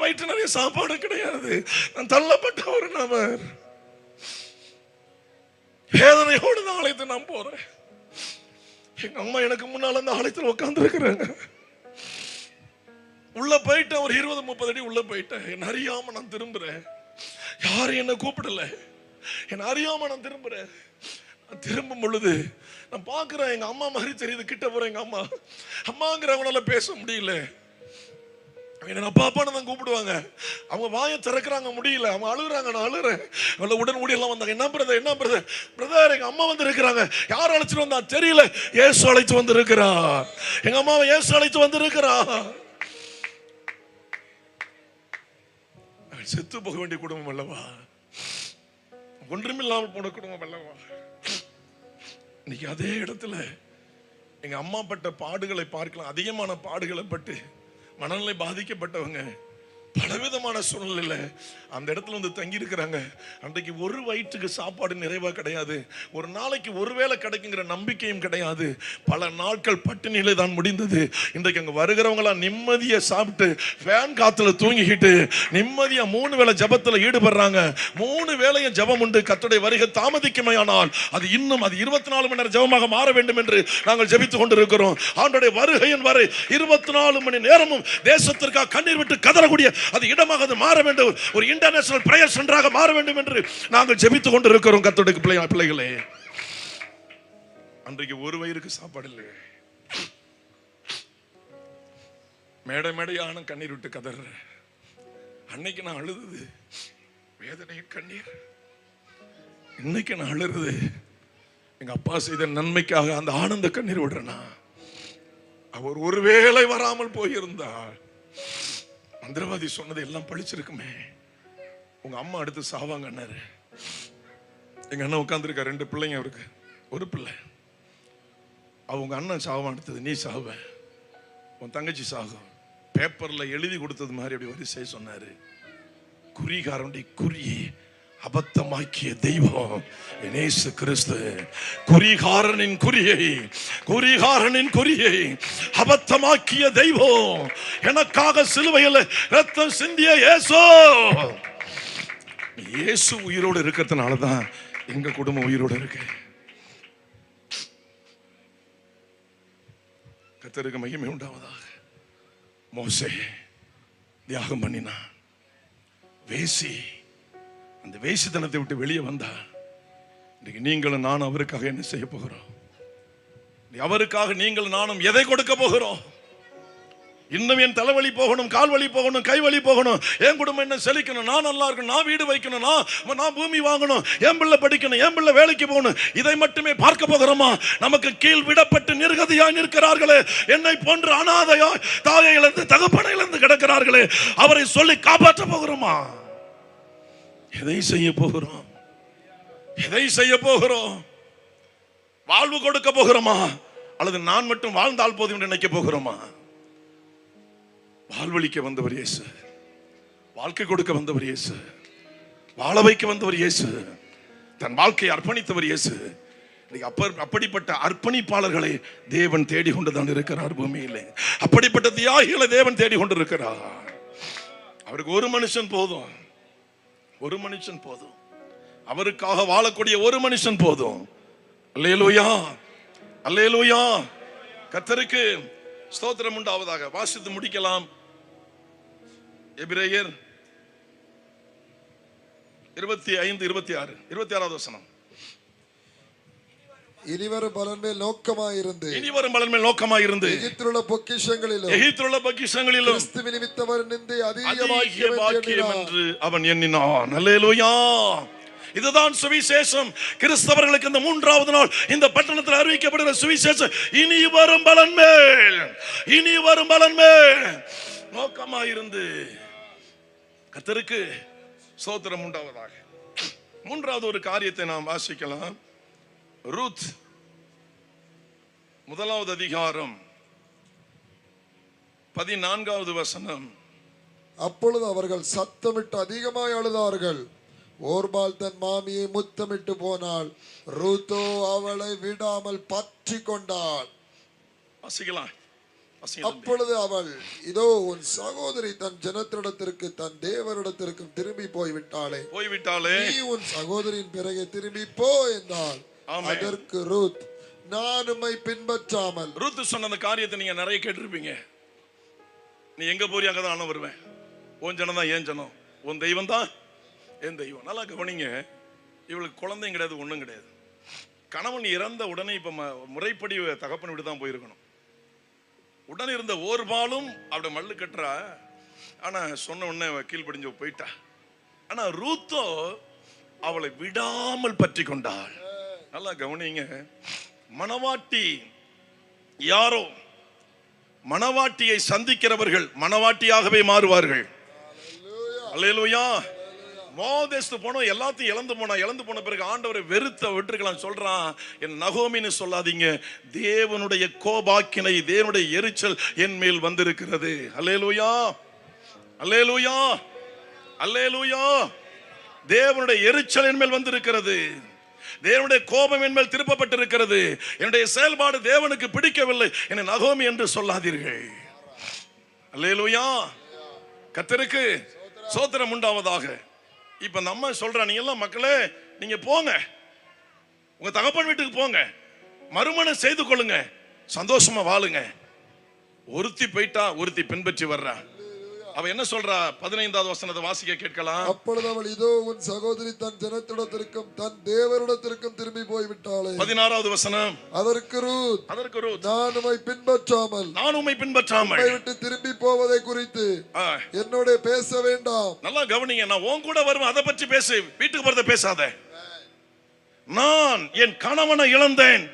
வயிற்று நிறைய சாப்பாடு கிடையாது, நான் தள்ளப்பட்ட ஒரு நபர். வேதனையோடு இந்த ஆலயத்தை நான் போறேன். எங்க அம்மா எனக்கு முன்னால அந்த ஆலயத்தில் உட்கார்ந்து இருக்கிறாங்க. உள்ள போயிட்டேன், ஒரு 20-30 அடி உள்ள போயிட்டேன். என்ன அறியாம நான் திரும்புறேன். யாரும் என்ன கூப்பிடல, என்ன அறியாம நான் திரும்புறேன். நான் திரும்பும் பொழுது நான் பாக்குறேன், எங்க அம்மா மாதிரி தெரியுது. கிட்ட போறேன், எங்க அம்மா அம்மாங்கிறவங்களால பேச முடியல. என்ன அப்பா அப்பான்னு தான் கூப்பிடுவாங்க. அவங்க வாயை திறக்கிறாங்க, முடியல. அவங்க அழுகுறாங்க, நான் அழுறேன். அவங்கள உடன் ஊழியெல்லாம் வந்தாங்க. என்ன பிரதர் எங்க அம்மா வந்து இருக்கிறாங்க. யார் அழைச்சிட்டு வந்தா தெரியல, இயேசு அழைத்து வந்து இருக்கிறார். எங்க அம்மாவை இயேசு அழைத்து வந்து இருக்கிறார். செத்து போக வேண்டிய குடும்பம் அல்லவா, ஒன்றுமில்லாமல் போன குடும்பம் அல்லவா. இன்னைக்கு அதே இடத்துல எங்க அம்மா பட்ட பாடுகளை பார்க்கலாம். அதிகமான பாடுகளை பட்டு மனநிலை பாதிக்கப்பட்டவங்க பலவிதமான சூழ்நிலையில அந்த இடத்துல வந்து தங்கி இருக்கிறாங்க. அன்றைக்கு ஒரு வயிற்றுக்கு சாப்பாடு நிறைவா கிடையாது, ஒரு நாளைக்கு ஒருவேளை கிடைக்குங்கிற நம்பிக்கையும் கிடையாது. பல நாட்கள் பட்டினியிலே தான் முடிந்தது. இன்றைக்கு அங்க வருகிறவங்களா நிம்மதியா சாப்பிட்டு ஃபேன் காத்துல தூங்கிக்கிட்டு நிம்மதியா 3 வேளை ஜபத்துல ஈடுபடுறாங்க. 3 வேளையும் ஜபம் உண்டு. கர்த்தருடைய வருகை தாமதிக்குமையானால் அது இன்னும் 24 மணி நேரம் ஜபமாக மாற வேண்டும் என்று நாங்கள் ஜபித்துக் கொண்டிருக்கிறோம். ஆண்டவருடைய வருகையின் வரை 24 மணி நேரமும் தேசத்திற்காக கண்ணீர் விட்டு கதறக்கூடிய அது இடமாக அது மாற வேண்டும், ஒரு இன்டர்நேஷனல் பிரேயர் சென்டராக மாற வேண்டும் என்று நாங்கள் ஜெபித்துக் கொண்டிருக்கிறோம். கர்த்தருடைய பிள்ளைகளே, அன்றைக்கு ஒரு வயிறுக்கு சாப்பாடு இல்லை. மேடை மேடையான கண்ணீர் விட்டு கதற. அன்னைக்கு நான் அழுது வேதனை கண்ணீர். இன்னைக்கு நான் அழுது எங்க அப்பா செய்த நன்மைக்காக அந்த ஆனந்த கண்ணீர் விடுறேனா. அவர் ஒருவேளை வராமல் போயிருந்தார், மந்திரவாதி சொன்னது எல்லாம் பழிச்சிருக்குமே. உங்க அம்மா அடுத்து சாவாங்கன்னாரு. எங்க அண்ணன் உட்காந்துருக்க 2 பிள்ளைங்க அவருக்கு. ஒரு பிள்ளை அவங்க அண்ணன் சாவான், அடுத்தது நீ சாவ, உன் தங்கச்சி சாகும். பேப்பர்ல எழுதி கொடுத்தது மாதிரி அப்படி வரிசை சொன்னாரு. குறிகாரனுடைய குறியை அபத்தமாக்கிய தெய்வம் இயேசு கிறிஸ்து. குறிகாரனின் குறியை அபத்தமாக்கிய தெய்வம் எனக்காக சிலுவையில் ரத்தம் சிந்திய இயேசு உயிரோடு இருக்கிறதுனால தான் எங்க குடும்பம் உயிரோடு இருக்கு. கர்த்தருக்கு மகிமை உண்டாவதாக. மோசே தியாகம் பண்ணினான். வேசி அந்த வேசித்தனத்தை விட்டு வெளியே வந்தா. இன்னைக்கு நீங்களும் நானும் அவருக்காக என்ன செய்ய போகிறோம்? அவருக்காக நீங்களும் நானும் எதை கொடுக்க போகிறோம்? இன்னும் என் தலைவலி போகணும், கால் வலி போகணும், கை வலி போகணும், என் குடும்பம் என்ன செழிக்கணும், நான் நல்லா இருக்கணும், நான் வீடு வைக்கணும், நான் பூமி வாங்கணும், என் பிள்ளை படிக்கணும், என் பிள்ளை வேலைக்கு போகணும், இதை மட்டுமே பார்க்க போகிறோமா? நமக்கு கீழ் விடப்பட்டு நிர்கதியாய் நிற்கிறார்களே, என்னை போன்ற அனாதையாய் தாயை இழந்து தகப்பனை இழந்து கிடக்கிறார்களே, அவரை சொல்லி காப்பாற்ற போகிறோமா? எதை செய்ய போகிறோம்? எதை செய்ய போகிறோம்? வாழ்வு கொடுக்க போகிறோமா, அல்லது நான் மட்டும் வாழ்ந்தால் போதும் என்று நினைக்க போகிறோமா? வாழ்வழிக்க வந்தவர் இயேசு, வாழ்க்கை கொடுக்க வந்தவர் இயேசு, வாழ வைக்க வந்தவர் இயேசு, தன் வாழ்க்கையை அர்ப்பணித்தவர் இயேசு. அப்படிப்பட்ட அர்ப்பணிப்பாளர்களை தேவன் தேடி கொண்டுதான் இருக்கிறார் பூமியிலே. அப்படிப்பட்ட தியாகிகளை தேவன் தேடி கொண்டிருக்கிறார். அவருக்கு ஒரு மனுஷன் போதும், ஒரு மனுஷன் போதும், அவருக்காக வாழக்கூடிய ஒரு மனுஷன் போதும். அல்லேலூயா, அல்லேலூயா. கர்த்தருக்கு ஸ்தோத்திரம் உண்டாவதாக. வாசித்து முடிக்கலாம். எபிரேயர் 25:26 26வது வசனம். இனிவரும் பலன் மேல் நோக்கமாயிருந்து எகிப்திலுள்ள பொக்கிஷங்களிலும் கிறிஸ்துவின் நிமித்தம் அவர் நிந்தை அதிக பாக்கியம் என்று அவன் எண்ணினான். அல்லேலூயா. இதுதான் சுவிசேஷம். கிறிஸ்தவர்களுக்கு இந்த 3வது நாள் இந்த பட்டணத்தில் அறிவிக்கப்படுகிற சுவிசேஷம். இனி வரும் பலன் மேல் நோக்கமாயிருந்து. கர்த்தருக்கு ஸ்தோத்திரம் உண்டாவதாக. 3வது ஒரு காரியத்தை நாம் வாசிக்கலாம். ரூத் 1வது அதிகாரம் 14வது வசனம். அப்பொழுது அவர்கள் சத்தமிட்டு அதிகமாய் அழுதார்கள். ஓர்பால் தன் மாமியை முத்தமிட்டு போனாள். ரூத்தோ அவளை விடாமல் பற்றி கொண்டாள். அப்பொழுது அவள், இதோ உன் சகோதரி தன் ஜனத்திடத்திற்கு தன் தேவரிடத்திற்கும் திரும்பி போய்விட்டாளே, நீ உன் சகோதரியின் பிறகு திரும்பி போ என்றாள். அதற்கு ரூத், நான் உம்மை பின்பற்றாமல். ரூத் சொன்ன அந்த காரியத்தை நீங்க நிறைய கேட்டிருப்பீங்க. நீ எங்க போறியா, அங்கதான் நானும் வருவேன். உன் ஜனம் தான் ஏன் ஜனம், உன் தெய்வம் தான் என் தெய்வம். நல்லா கவனிங்க. இவளுக்கு குழந்தையும் கிடையாது, ஒண்ணும் கிடையாது. கணவன் இறந்த உடனே இப்ப முறைப்படி தகப்பன் விட்டு தான் போயிருக்கணும். உடனே இருந்த ஓர்பாலும் அப்படி மல்லு கட்டுறா. ஆனா சொன்ன உடனே கீழ்படிஞ்சு போயிட்டா. ஆனா ரூத்தோ அவளை விடாமல் பற்றி கொண்டாள். நல்லா கவனிங்க. மணவாட்டி யாரோ, மணவாட்டியை சந்திக்கிறவர்கள் மணவாட்டியாகவே மாறுவார்கள். அல்லேலூயா. மோதேஸ்து போனோம், எல்லாத்தையும் இழந்து போன பிறகு ஆண்டவரை வெறுத்த விட்டுருக்கலாம் சொல்றான். என் நகோமின்னு சொல்லாதீங்க, தேவனுடைய கோபாக்கினை, தேவனுடைய எரிச்சல் என் மேல் வந்திருக்கிறது. அல்லேலூயா, அல்லேலூயா, அல்லேலூயா. தேவனுடைய எரிச்சல் என் மேல் வந்திருக்கிறது. தேவனுடைய கோபம் என் மேல் திருப்பப்பட்டிருக்கிறது. என்னுடைய செயல்பாடு தேவனுக்கு பிடிக்கவில்லை, என்னை நகோமி என்று சொல்லாதீர்கள். அல்லேலூயா. கர்த்தருக்கு ஸ்தோத்திரம் உண்டாவதாக. இப்ப நம்ம சொல்ற, நீங்க எல்லாம் மக்களே, நீங்க போங்க, உங்க தகப்பன் வீட்டுக்கு போங்க, மறுமணம் செய்து கொள்ளுங்க, சந்தோஷமா வாழுங்க. ஒருத்தி போயிட்டா ஒருத்தி பின்பற்றி வர்றா. அவ என்ன சொல்றா? 15வது வசனத்தை வாசிக்க கேட்கலாம். அப்பொழுது அவள், இதோ உன் சகோதரி தன் ஜனத்திடத்திற்கும் தன் தேவரிடத்திற்கும் திரும்பி போய்விட்டாளே. 16வது வசனம். அதற்கு ரூத், நான் உம்மை பின்பற்றாமல் உம்மை விட்டு திரும்பி போவதை குறித்து என்னோட பேச வேண்டாம். நல்லா கவனிங்க. நான் உன் கூட வருவேன், அதை பற்றி பேசு, வீட்டுக்கு போறத பேசாத. நான் என் கணவனை இழந்தேன்,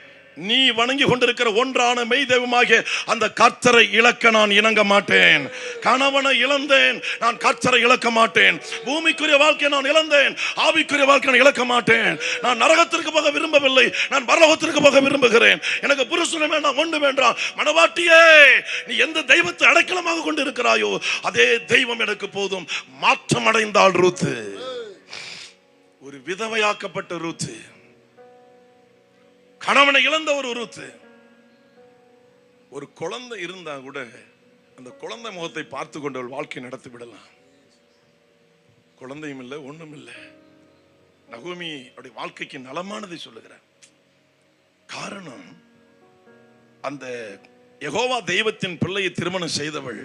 நீ வணங்கி கொண்டிருக்கிற ஒன்றான மெய் தெய்வமாகிய அந்த கர்த்தரை இழக்க நான் இணங்க மாட்டேன். கணவனை இழந்தேன், நான் கர்த்தரை இழக்க மாட்டேன். பூமிக்குரிய வாழ்க்கையை நான் இழந்தேன், ஆவிக்குரிய வாழ்க்கை நான் இழக்க மாட்டேன். நான் நரகத்திற்கு போக விரும்பவில்லை, நான் பரலோகத்திற்கு போக விரும்புகிறேன். எனக்கு புருஷன் வேண்டாம், ஒன்று வேண்டாம். மனவாட்டியே, நீ எந்த தெய்வத்தை அடைக்கலமாக கொண்டு இருக்கிறாயோ அதே தெய்வம் எனக்கு போதும். மாற்றம் அடைந்தாள் ரூத்து, ஒரு விதவையாக்கப்பட்ட ரூத்து, கணவனை இழந்த ஒரு ரூத்து. ஒரு குழந்தை இருந்தா கூட அந்த குழந்தை முகத்தை பார்த்து கொண்டு வாழ்க்கை நடத்தி விடலாம். குழந்தையும் இல்லை, ஒண்ணும் இல்லை. நகோமி அவருடைய வாழ்க்கைக்கு நலமானதை சொல்லுகிறார். காரணம், அந்த யெகோவா தெய்வத்தின் பிள்ளையை திருமணம் செய்தவள்,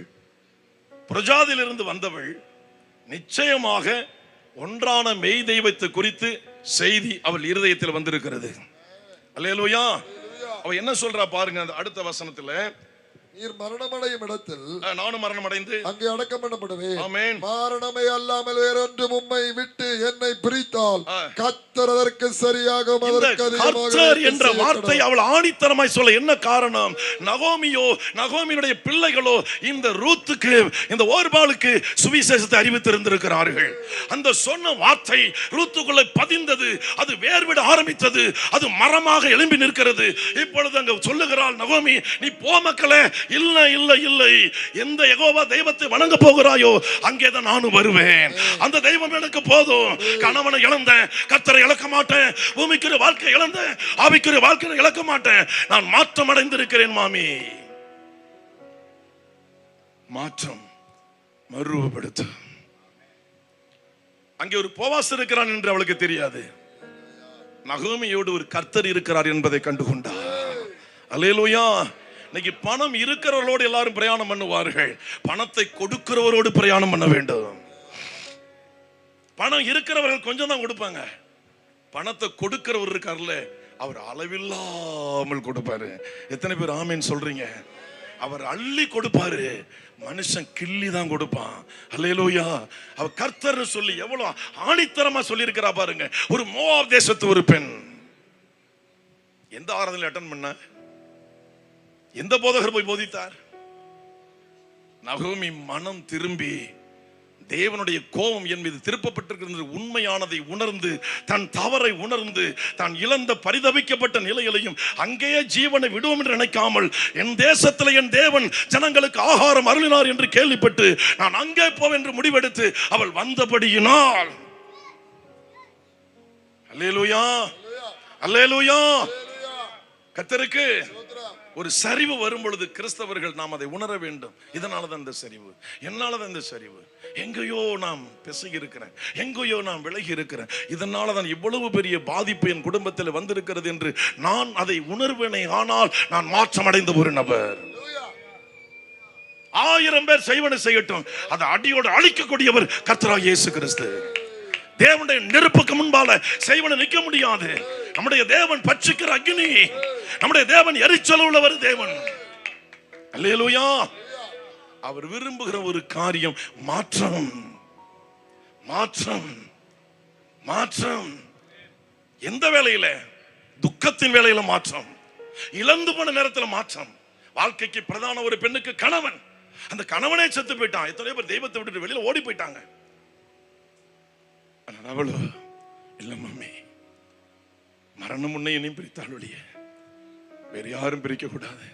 பிரஜாதியிலிருந்து வந்தவள், நிச்சயமாக ஒன்றான மெய் தெய்வத்தை குறித்து செய்தி அவள் இருதயத்தில் வந்திருக்கிறது. அல்லேலூயா. அவ என்ன சொல்றா பாருங்க, அந்த அடுத்த வசனத்துல, நீர் மரணமடையும் இடத்தில் நானும் மரணம் அடைந்து அங்கே அடக்கம் பண்ணப்படுவேன். ஆமென். மரணமே அல்லாமல் வேறொன்றும் உம்மை விட்டு என்னை பிரித்தால் கர்த்தர் அதற்கு சரியாக கர்த்தர் என்ற வார்த்தை அவள் ஆணித்தரமாய் சொல்ல என்ன காரணம்? நகோமியுடைய பிள்ளைகளோ இந்த ரூத்துக்கு, இந்த ஓர்பாளுக்கு சுவிசேஷத்தை அறிவித்திருந்திருக்கிறார்கள். அந்த சொன்ன வார்த்தை ரூத்துக்குள்ளே பதிந்தது, அது வேர்விட ஆரம்பித்தது, அது மரமாக எழும்பி நிற்கிறது. இப்பொழுது அங்க சொல்லுகிறாள் நகோமி, நீ போ மக்களே, இல்லை இல்லை இல்லை, எந்த யெகோவா தெய்வத்தை வணங்க போகிறாயோ அங்கேதான் நானும் வருவேன். அந்த தெய்வம் எனக்கு போதும். கணவனை இழந்தேன், கர்த்தரை இழக்க மாட்டேன். பூமிக்குரிய வாழ்க்கை இழந்தேன், ஆவிக்குரிய வாழ்க்கையை இழக்க மாட்டேன். நான் மாற்றம் அடைந்திருக்கிறேன் மாமி. மாற்றம், மறுரூபப்படுத்து. அங்கே ஒரு போவாஸ் இருக்கிறான் என்று அவளுக்கு தெரியாது. நகோமியோடு ஒரு கர்த்தர் இருக்கிறார் என்பதை கண்டுகொண்டார். அல்லேலூயா. இன்னைக்கு பணம் இருக்கிறவர்களோடு எல்லாரும் பிரயாணம் பண்ணுவார்கள், பணத்தை கொடுக்கிறவரோடு பிரயாணம் பண்ண வேண்டும். பணம் இருக்கிறவர்கள் கொஞ்சம் தான் கொடுப்பாங்க, பணத்தை கொடுக்கிறவர் இருக்கார்ல அவர் அளவில்லாமல் கொடுப்பாரு. எத்தனை பேர் ஆமேன் சொல்றீங்க? அவர் அள்ளி கொடுப்பாரு, மனுஷன் கிள்ளி தான் கொடுப்பான். அல்லேலூயா. அவர் கர்த்தர்னு சொல்லி எவ்வளவு ஆணித்தரமா சொல்லி இருக்கிறா பாருங்க. ஒரு மோவாப் தேசத்து ஒரு பெண் எந்த ஆராதனையில் அட்டன் பண்ண, எந்த போதகர் போய் போதித்தார்? நகோமி மனம் திரும்பி தேவனுடைய கோபம் என் மீது திருப்பப்பட்டிருக்கிறது உண்மையானதை உணர்ந்து, தன் தவறை உணர்ந்து, தான் இழந்த பரிதபிக்கப்பட்ட நிலையிலையும் அங்கேயே ஜீவனை விடுவோம் என்று நினைக்காமல், என் தேசத்தில் என் தேவன் ஜனங்களுக்கு ஆகாரம் அருளினார் என்று கேள்விப்பட்டு நான் அங்கே போவேன் என்று முடிவெடுத்து அவள் வந்தபடியினால், அல்லேலூயா அல்லேலூயா, கர்த்தருக்கு ஒரு சரிவு வரும் பொழுது கிறிஸ்தவர்கள் நாம் அதை உணர வேண்டும். இதனாலதான் இந்த சரிவு, என்னாலதான் இந்த சரிவு, எங்கேயோ நாம் பிசகி இருக்கிறேன், எங்கேயோ நாம் விலகி இருக்கிறேன், இதனாலதான் இவ்வளவு பெரிய பாதிப்பு என் குடும்பத்தில் வந்திருக்கிறது என்று நான் அதை உணர்வேனே. ஆனால் நான் மாற்றம் அடைந்த ஒரு நபர். 1000 பேர் செய்வனை செய்யட்டும், அதை அடியோடு அழிக்கக்கூடியவர் கர்த்தராகிய இயேசு கிறிஸ்து. தேவனுடைய நெருப்புக்கு முன்பால செய்வனை நிற்க முடியாது. நம்முடைய தேவன் பட்சிக்கிற அக்னி, நம்முடைய தேவன் எரிச்சல் உள்ளவர் தேவன். அல்லேலூயா. அவர் விரும்புகிற ஒரு காரியம் மாற்றம், மாற்றம், மாற்றம். எந்த வேளையில? துக்கத்தின் வேளையில மாற்றம், இழந்து போன நேரத்தில் மாற்றம். வாழ்க்கைக்கு பிரதான ஒரு பெண்ணுக்கு கணவன், அந்த கணவனே செத்து போயிட்டான். எத்தனை பேர் தெய்வத்தை விட்டுட்டு வெளியில ஓடி போயிட்டாங்க. அவளோ இல்ல மம்மி, மரணம் உன்னை என்னையும் பிரித்தாள் ஒழிய வேற யாரும் பிரிக்க கூடாது.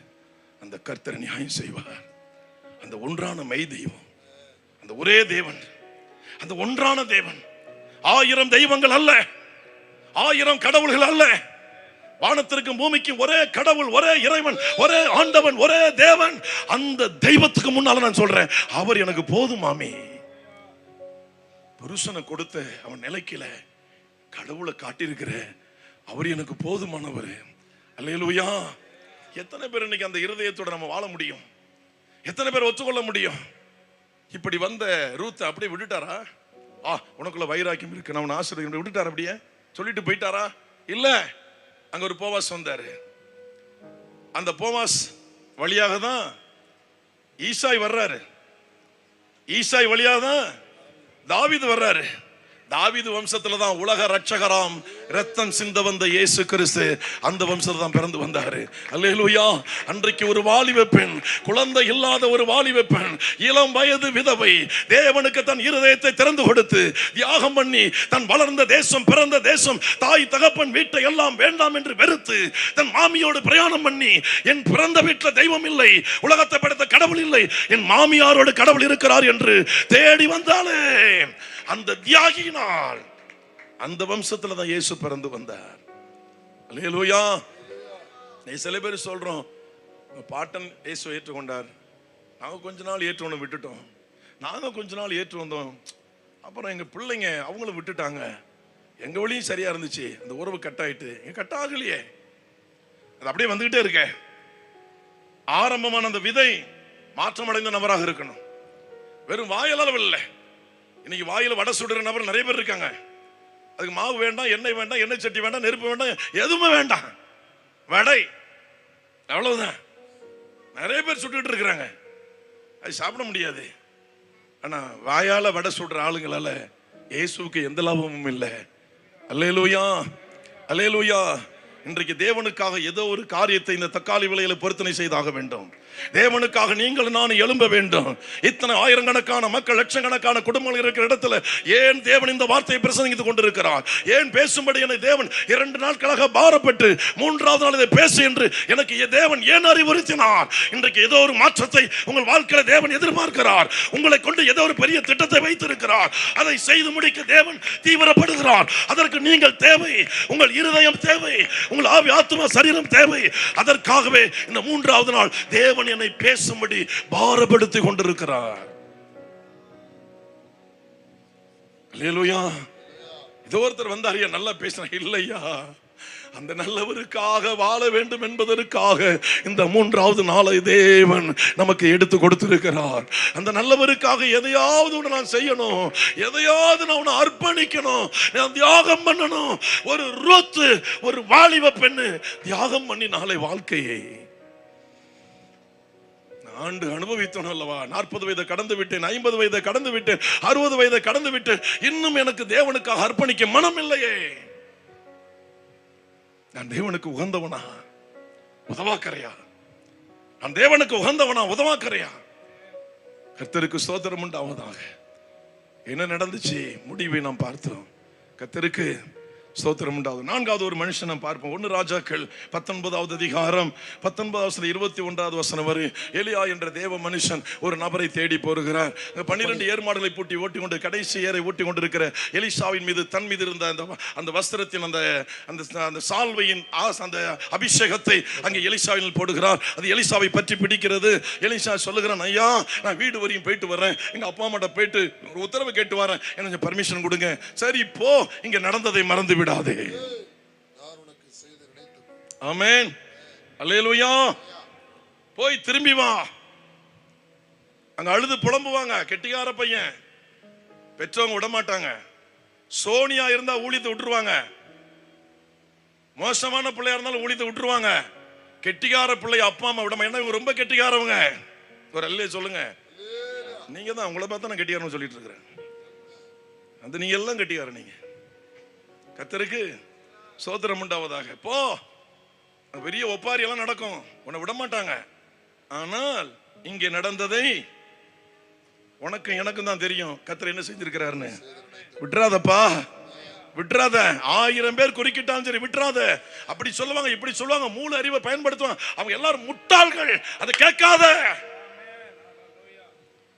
அந்த கர்த்தர் நியாயம் செய்வார். அந்த ஒன்றான மெய் தெய்வம், அந்த ஒரே தேவன், அந்த ஒன்றான தேவன். 1000 தெய்வங்கள் அல்ல, 1000 கடவுள்கள் அல்ல. வானத்திற்கும் பூமிக்கும் ஒரே கடவுள், ஒரே இறைவன், ஒரே ஆண்டவன், ஒரே தேவன். அந்த தெய்வத்துக்கு முன்னால நான் சொல்றேன், அவர் எனக்கு போதும் மாமி. புருஷனை கொடுத்த அவன் நிலைக்கல, கடவுளை காட்டியிருக்கிற அவர் எனக்கு போதுமானவர். அல்லேலூயா. எத்தனை பேர் இன்னைக்கு அந்த இருதயத்தோட நம்ம வாழ முடியும்? எத்தனை பேர் ஒத்துக்கொள்ள முடியும்? இப்படி வந்த ரூத் அப்படியே விட்டுட்டாரா? உனக்குள்ள வைராக்கியம் இருக்கு, நான் உன்னை ஆசீர்வதிக்கிறேன் விட்டுட்டாரா? அப்படியே சொல்லிட்டு போயிட்டாரா? இல்ல, அங்க ஒரு போவாஸ் வந்தாரு. அந்த போவாஸ் வழியாக தான் ஈசாய் வர்றாரு, ஈசாய் வழியாக தான் தாவீது வர்றாரு. தாவீது வம்சத்துல தான் உலக ரட்சகராம் ரத்தம் சிந்த வந்த இயேசு கிறிஸ்து அந்த வம்சத்துல தான் பிறந்து வந்தாரு. அல்லேலூயா. அன்றைக்கு ஒரு வாலிப பெண், குழந்தை இல்லாத ஒரு வாலிப பெண், இளம் வயது விதவை, தேவனுக்கு தன் இருதயத்தை திறந்து கொடுத்து தியாகம் பண்ணி தன் வளர்ந்த தேசம், பிறந்த தேசம், தாய் தகப்பன் வீட்டை எல்லாம் வேண்டாம் என்று வெறுத்து தன் மாமியோடு பிரயாணம் பண்ணி, என் பிறந்த வீட்டில் தெய்வம் இல்லை, உலகத்தை படைத்த கடவுள் இல்லை, என் மாமியாரோடு கடவுள் இருக்கிறார் என்று தேடி வந்தாலே அந்த தியாகியினால் அந்த வம்சத்துல தான் இயேசு பிறந்து வந்தார். அல்லேலூயா. சில பேர் சொல்றோம், பாட்டன் இயேசு ஏற்றுக்கொண்டார், நாங்க கொஞ்ச நாள் ஏற்றுக்கொண்டு விட்டுட்டோம், நாங்க கொஞ்ச நாள் ஏற்று வந்தோம், அப்புறம் எங்க பிள்ளைங்க அவங்களும் விட்டுட்டாங்க, எங்க வழியும் சரியா இருந்துச்சு, அந்த உறவு கட்டாயிட்டு. கட் ஆகலையே, அது அப்படியே வந்துகிட்டே இருக்க. ஆரம்பமான அந்த விதை மாற்றமடைந்த நபராக இருக்கணும். வெறும் வாயளவு இல்லை. இன்னைக்கு வாயில வடை சுடுற நபர் நிறைய பேர் இருக்காங்க. அதுக்கு மாவு வேண்டாம், எண்ணெய் வேண்டாம், எண்ணெய் சட்டி வேண்டாம், நெருப்பு வேண்டாம், எதுவுமே வேண்டாம், வடை அவ்வளவுதான். நிறைய பேர் சுட்டுட்டு இருக்கிறாங்க, அது சாப்பிட முடியாது. ஆனா வாயால வடை சுடுற ஆளுங்களால இயேசுவுக்கு எந்த லாபமும் இல்லை. அல்லேலூயா, அல்லேலூயா. இன்றைக்கு தேவனுக்காக ஏதோ ஒரு காரியத்தை இந்த தக்காளி விலையில பொருத்தனை செய்தாக வேண்டும். தேவனுக்காக நீங்கள் நான் எழும்ப வேண்டும். இத்தனை ஆயிரக்கணக்கான மக்கள், லட்சக்கணக்கான குடும்பங்கள் இருக்கிற இடத்துல ஏன் தேவன் இந்த வார்த்தையை பிரசங்கித்துக் கொண்டிருக்கிறார்? ஏன் பேசும்படி என்னை தேவன் 2 நாட்களாக பாரப்பட்டு 3வது நாள் இதை பேசு என்று எனக்கு தேவன் ஏன் அறிவுறுத்தினார்? இன்றைக்கு ஏதோ ஒரு மாற்றத்தை உங்கள் வாழ்க்கையில தேவன் எதிர்பார்க்கிறார். உங்களை கொண்டு ஏதோ ஒரு பெரிய திட்டத்தை வைத்திருக்கிறார். அதை செய்து முடிக்க தேவன் தீவிரப்படுகிறார். அதற்கு நீங்கள் தேவை, உங்கள் இருதயம் தேவை, உங்கள் ஆவி ஆத்துமா சரீரம் தேவை. அதற்காகவே இந்த 3வது நாள் தேவன் என்னை பேசும்படி பாரப்படுத்திக் கொண்டிருக்கிறார். அல்லேலூயா. இது ஒருத்தர் வந்தாரியா நல்லா பேசினா, இல்லையா, அந்த நல்லவருக்காக வாழ வேண்டும் என்பதற்காக இந்த 3வது நாளை தேவன் நமக்கு எடுத்து கொடுத்திருக்கிறார். அந்த நல்லவருக்காக எதையாவது நான் செய்யணும், எதையாவது நான் அர்ப்பணிக்கணும், நான் தியாகம் பண்ணணும். ஒரு ரூத்து, ஒரு வாலிப பெண்ணு தியாகம் பண்ணி நாளை வாழ்க்கையை ஆண்டு அனுபவித்தோம் அல்லவா. 40 வயதை கடந்து விட்டேன், 50 வயதை கடந்து விட்டேன், 60 வயதை கடந்து விட்டேன், இன்னும் எனக்கு தேவனுக்காக அர்ப்பணிக்க மனம் இல்லையே. நான் தேவனுக்கு உகந்தவனா, உதவாக்கரையா? நான் தேவனுக்கு உகந்தவனா, உதவாக்கரையா? கர்த்தருக்கு ஸ்தோத்திரம் உண்டாவதாக. என்ன நடந்துச்சு? முடிவை நாம் பார்த்தோம். கர்த்தருக்கு ஸ்தோத்திரம் உண்டாவது. 4வது ஒரு மனுஷனை பார்ப்போம். 1 ராஜாக்கள் 19வது அதிகாரம் 19வது 21வது வசனம் வரை. எலியா என்ற தேவ மனுஷன் ஒரு நபரை தேடி போகிறார். 12 ஏர்மாடுகளை பூட்டி ஓட்டி கொண்டு கடைசி ஏரை ஓட்டி கொண்டிருக்கிற எலிசாவின் மீது, தன் மீது இருந்த அந்த வஸ்திரத்தின் அந்த சால்வையின் அந்த அபிஷேகத்தை அங்கே எலிசாவின் போடுகிறார். அது எலிசாவை பற்றி பிடிக்கிறது. எலிசா சொல்லுகிறான், ஐயா, நான் வீடு வரையும் போயிட்டு வரேன், எங்க அப்பா அம்மாட்ட போயிட்டு ஒரு உத்தரவு கேட்டு வரேன், எனக்கு பர்மிஷன் கொடுங்க. சரி போ, இங்க நடந்ததை மறந்து விடாதே. ஆமென், அல்லேலூயா. போய் திரும்பி வா. அங்க அழுது புலம்புவாங்க. கெட்டிக்கார பையன், பெற்றவங்க விட மாட்டாங்க. சோனியா இருந்தா ஊழியத்தை விட்டுருவாங்க, மோசமான பிள்ளையா இருந்தாலும் ஊழியத்தை விட்டுருவாங்க. கெட்டிக்கார பிள்ளை அப்பா அம்மா விட மாட்டாங்க. இவங்க ரொம்ப கெட்டிக்காரவங்க. ஒரு அல்லே சொல்லுங்க. நீங்க தான், உங்களை பார்த்தா நான் கெட்டிக்காரன்னு சொல்லிட்டு இருக்கிறேன். அந்த நீங்க எல்லாம் கெட்டிக்கார. நீங்க கர்த்தருக்கு ஸ்தோத்திரம் உண்டாவதாக. போ, பெரிய ஒப்பாரி எல்லாம் நடக்கும், உன்னை விட மாட்டாங்க. ஆனால் இங்கே நடந்ததை உனக்கும் எனக்கும் தான் தெரியும். கர்த்தர் என்ன செஞ்சிருக்கிறாருன்னு. விட்டுறாதப்பா, விட்டுறாத. 1000 பேர் குறுக்கிட்டாலும் சரி, விட்டுறாத. அப்படி சொல்லுவாங்க, இப்படி சொல்லுவாங்க, மூல அறிவை பயன்படுத்துவாங்க. அவங்க எல்லாரும் முட்டாள்கள், அதை கேட்காத.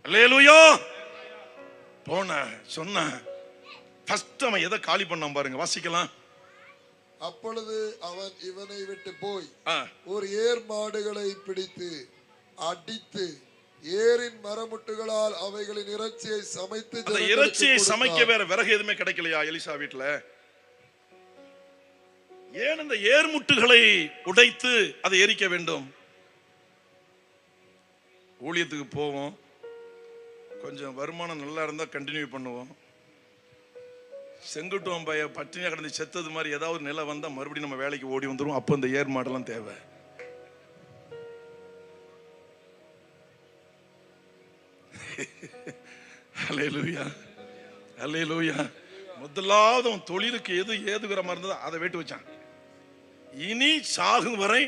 அல்லேலூயா. போன சொன்ன ஃபர்ஸ்ட் அவன் எதை காலி பண்ணான் பாருங்க, வாசிக்கலாம். அப்பொழுது அவன் இவனை விட்டு போய் ஒரு ஏர் மாடுகளை பிடித்து அடித்து ஏரின் மரமுட்டுகளால் அவைகளின் இறைச்சியை சமைத்து, அந்த இறைச்சியை சமைக்க வேற விறகு எதுவுமே கிடைக்கலையா எலிசா வீட்டுல? ஏன் இந்த ஏர்முட்டுகளை உடைத்து அதை எரிக்க வேண்டும்? ஊழியத்துக்கு போவோம், கொஞ்சம் வருமானம் நல்லா இருந்தா கண்டினியூ பண்ணுவோம். செங்குட்டுவம் பைய பட்டினியா கிடந்து செத்தது மாதிரி ஏதாவது நிலை வந்தா மறுபடியும் நம்ம வேலைக்கு ஓடி வந்துரும். அப்போ இந்த ஏர் மாடெல்லாம் தேவை. அல்லேலூயா, அல்லேலூயா. முதலாவது அவன் தொழிலுக்கு எது ஏதுகிற மாதிரி இருந்ததோ அதை வெட்டு வச்சான். இனி சாகும் வரை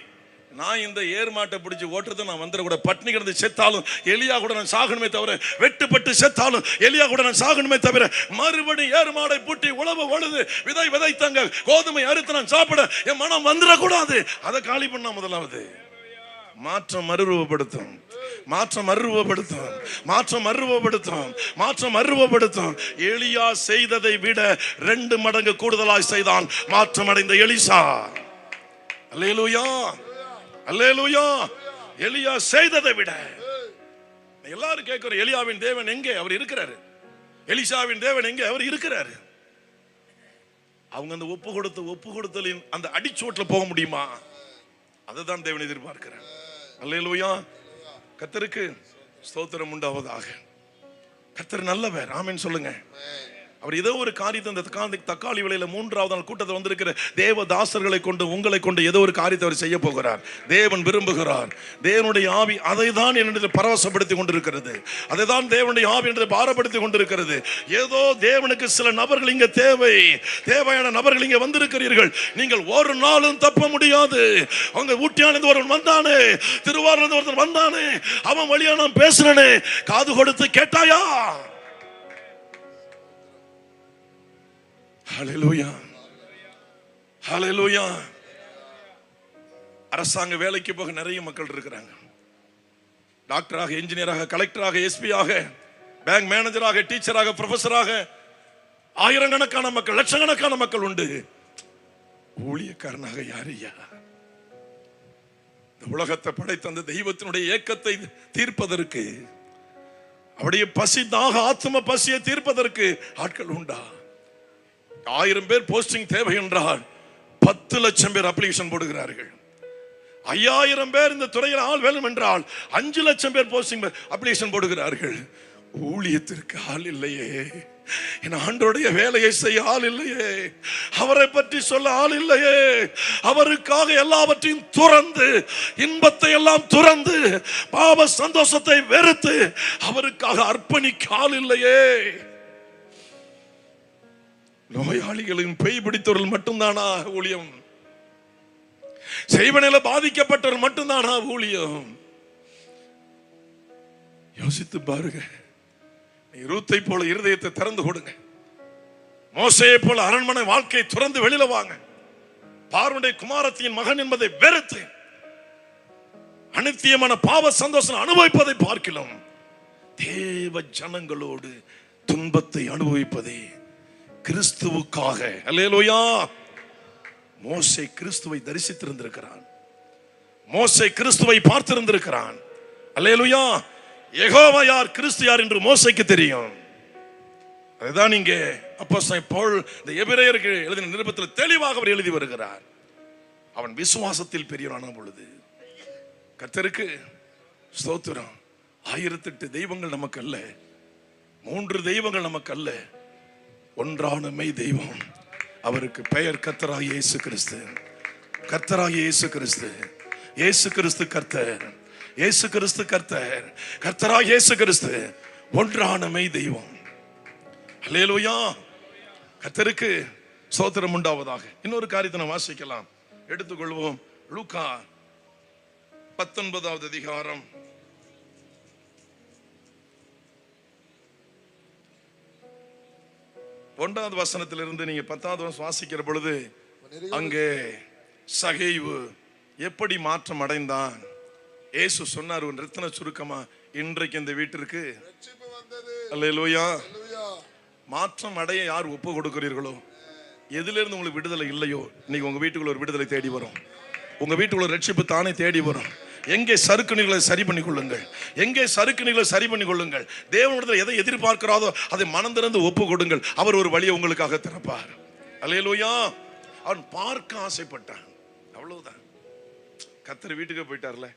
நான் இந்த ஏர்மாட்டை பிடிச்சி ஓட்டுறது நான் வந்துட கூட, பட்னி கிடந்து செத்தாலும் எலியா கூட நான் சாகணுமே தவிர, வெட்டுப்பட்டு செத்தாலும் எலியா கூட நான் சாகணுமே தவிர, மறுபடியும் ஏர்மாடை பூட்டி உழவு உழுது விதை விதைத்தாங்க கோதுமை அறுத்து நான் சாப்பிட என் மனம் வந்துடக்கூடாது. அதை காலி பண்ண முதலாவது மாற்றம் மறுரூபப்படுத்தும், மாற்றம் மறுரூபப்படுத்தும், மாற்றம் மறுரூபப்படுத்தும், மாற்றம் மறுரூபப்படுத்தும். எலியா செய்ததை விட 2 மடங்கு கூடுதலாய் செய்தான் மாற்றம் அடைந்த எலிசா. அல்லேலூயா, அல்லேலூயா. எலியா செய்ததை விட. எல்லாரும் கேட்கிற எலியாவின் தேவன் எங்கே? அவர் இருக்கிறாரு. எலிசாவின் தேவன் எங்கே? அவர் இருக்கிறாரு. அவங்க அந்த ஒப்பு கொடுத்தலின் அந்த அடிச்சோட்ல போக முடியுமா? அதுதான் தேவன் எதிர்பார்க்கிறார். அல்லேலூயா. கர்த்தருக்கு ஸ்தோத்திரம் உண்டாவதாக. கர்த்தர் நல்லவர். ஆமென் சொல்லுங்க. அவர் ஏதோ ஒரு காரியத்தை அந்த தக்காளி விலையில 3வது நாள் கூட்டத்தில் வந்திருக்கிற தேவ தாசர்களை கொண்டு உங்களை கொண்டு ஏதோ ஒரு காரியத்தை அவர் செய்ய போகிறார். தேவன் விரும்புகிறார். தேவனுடைய ஆவி அதை தான் என்னிடத்தில் பரவசப்படுத்தி கொண்டிருக்கிறது. அதை தான் தேவனுடைய ஆவி என்று பாரப்படுத்தி கொண்டிருக்கிறது. ஏதோ தேவனுக்கு சில நபர்கள் இங்க தேவையான நபர்கள் இங்க வந்திருக்கிறீர்கள். நீங்கள் ஒரு நாளும் தப்ப முடியாது. அவங்க ஊட்டியானது ஒருவன் வந்தானே, திருவாரூர் ஒருத்தன் வந்தானே, அவன் வழியா நான் பேசுறேனே, காது கொடுத்து கேட்டாயா? ஹல்லேலூயா, ஹல்லேலூயா. அரசாங்க வேலைக்கு போக நிறைய மக்கள் இருக்கிறாங்க. டாக்டராக, இன்ஜினியராக, கலெக்டராக, எஸ்பியாக, பேங்க் மேனேஜராக, டீச்சராக, ப்ரொஃபஸராக ஆயிரக்கணக்கான மக்கள், லட்சக்கணக்கான மக்கள் உண்டு. ஊழியக்காரனாக யாரையா? இந்த உலகத்தை படைத்த அந்த தெய்வத்தினுடைய ஏக்கத்தை தீர்ப்பதற்கு, அவருடைய பசி தாக ஆத்ம பசியை தீர்ப்பதற்கு ஆட்கள் உண்டா? 1000 பேர் போஸ்டிங் தேவை என்றால் 10 லட்சம் பேர் அப்ளிகேஷன் போடுகிறார்கள். 5000 பேர் இந்த துறையில் ஆள் வேணும் என்றால் 5 லட்சம் பேர் போஸ்டிங் அப்ளிகேஷன் போடுகிறார்கள். ஊழியத்திற்கு ஆள் இல்லையே, என் ஆண்டோடைய வேலையை செய்ய ஆள் இல்லையே, அவரை பற்றி சொல்ல ஆள் இல்லையே, அவருக்காக எல்லாவற்றையும் துறந்து, இன்பத்தை எல்லாம் துறந்து, பாவ சந்தோஷத்தை வெறுத்து அவருக்காக அர்ப்பணிக்க ஆள் இல்லையே. நோயாளிகளின் பேய் பிடித்தவர்கள் மட்டும்தானா ஊழியம்? செய்வனையில பாதிக்கப்பட்டவர்கள் மட்டும்தானா ஊழியம்? யோசித்து பாருங்க. ரூத்தை போல இருதயத்தை திறந்து கொடுங்க. மோசேயை போல அரண்மனை வாழ்க்கையை துறந்து வெளியில வாங்க. பார்வனுடைய குமாரத்தின் மகன் என்பதை வெறுத்து அனித்தியமான பாவ சந்தோஷம் அனுபவிப்பதை பார்க்கலாம். தேவ ஜனங்களோடு துன்பத்தை அனுபவிப்பதே கிறிஸ்துவுக்காக. அல்லேலூயா. மோசே கிறிஸ்துவை தரிசித்திருந்திருக்கிறான். மோசே கிறிஸ்துவை பார்த்திருந்திருக்கிறான். அல்லேலூயா. யெகோவா யார், கிறிஸ்து யார் என்று மோசேக்கு தெரியும். அதுதான் இங்கே அப்போஸ்தலன் பவுல் இந்த எபிரேயருக்கு எழுதின நிருபத்தில் தெளிவாக அவர் எழுதி வருகிறார். அவன் விசுவாசத்தில் பெரியவனான பொழுது. கர்த்தருக்கு ஸ்தோத்திரம். 1008 தெய்வங்கள் நமக்கு அல்ல, 3 தெய்வங்கள் நமக்கு அல்ல, ஒன்றான மெய் தெய்வம். அவருக்கு பெயர் கர்த்தராகிய இயேசு கிறிஸ்து. கர்த்தராகிய இயேசு கிறிஸ்து. இயேசு கிறிஸ்து கர்த்தர். இயேசு கிறிஸ்து கர்த்தர். கர்த்தராகிய இயேசு கிறிஸ்து ஒன்றான மெய் தெய்வம். அல்லேலூயா. கர்த்தருக்கு ஸ்தோத்திரம் உண்டாவதாக. இன்னொரு காரியத்தை நாம் வாசிக்கலாம், எடுத்துக்கொள்வோம். லூக்கா 19வது அதிகாரம் 1வது வசனத்திலிருந்து நீங்க 10வது வசனம் வாசிக்கிற பொழுது அங்கே சகேயு எப்படி மாற்றம் அடைந்தான்? இயேசு சொன்னார் ஒரு ரத்தின சுருக்கமா, இன்றைக்கு இந்த வீட்டிற்கு அல்லேலூயா மாற்றம் அடைய யார் ஒப்பு கொடுக்கிறீர்களோ, எதிலிருந்து உங்களுக்கு விடுதலை இல்லையோ, இன்னைக்கு உங்க வீட்டுக்குள்ள ஒரு விடுதலை தேடி வரும். உங்க வீட்டுக்குள்ள ரட்சிப்பு தானே தேடி வரும். எங்கே சறுக்குணிகளை சரி பண்ணி கொள்ளுங்கள், எங்கே சறுக்குணிகளை சரி பண்ணி கொள்ளுங்கள். தேவனிடத்தில் எதை எதிர்பார்க்கிறாரோ அதை மனம் திறந்து ஒப்பு கொடுங்கள். அவர் ஒரு வழியை உங்களுக்காக திறப்பார். அல்லேலூயா. அவன் பார்க்க ஆசைப்பட்டான், அவ்வளவுதான். கர்த்தர் வீட்டுக்கு போயிட்டார்ல.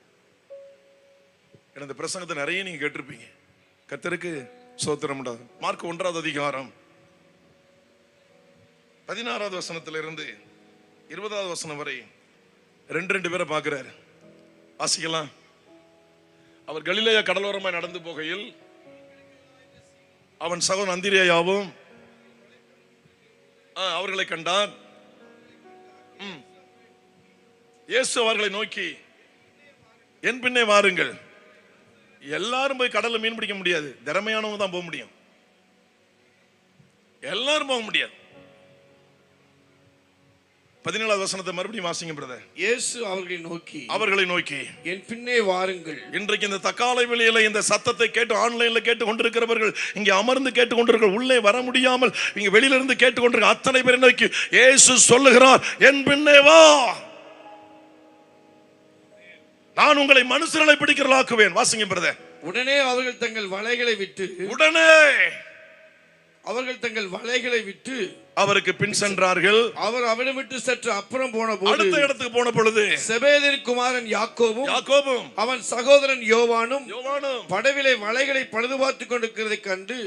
இந்த பிரசங்கத்தை நிறைய நீங்க கேட்டிருப்பீங்க. கர்த்தருக்கு ஸ்தோத்திரம் உண்டாது. மார்க் 1வது அதிகாரம் 16வது வசனத்திலிருந்து 20வது வசனம் வரை 2 பேரை பார்க்கிறார். வாசிக்கலாம். அவர் கலிலேயா கடலோரமாய் நடந்து போகையில் அவன் சகோதரன் அந்திரேயாவும் அவர்களை கண்டான். இயேசு அவர்களை நோக்கி, என் பின்னே வாருங்கள். எல்லாரும் போய் கடல்ல மீன் பிடிக்க முடியாது, திறமையானவங்க தான் போக முடியும். எல்லாரும் போக முடியாது. 17வது வசனத்தை மறுபடியும் வாசிங்க பிரதர். இயேசு அவர்களை நோக்கி என் பின்னே வாருங்கள். இன்றைக்கு இந்த தக்காலை வெளியில இந்த சத்தத்தை கேட்டு ஆன்லைன்ல கேட்டு கொண்டிருக்கிறவர்கள், இங்க அமர்ந்து கேட்டு கொண்டிருக்கிற, உள்ளே வர முடியாமல் இங்க வெளியில இருந்து கேட்டு கொண்டிருக்கிற அத்தனை பேரை நோக்கி இயேசு சொல்லுகிறார், என் பின்னே வா, நான் உங்களை மனுஷர்களை பிடிக்கிறவர்களாக்குவேன். வாசிங்க பிரதர். உடனே அவர்கள் தங்கள் வலைகளை விட்டு அவருக்கு பின் சென்றார்கள். அவர் அவனை விட்டு சற்று அப்புறம் போன போது, அடுத்த இடத்துக்கு போன பொழுது, செபேதின் குமாரன் யாக்கோபும் அவன் சகோதரன் யோவானும் படவிலே வலைகளை பழுது பார்த்துக் கொண்டிருக்கிறதை கண்டு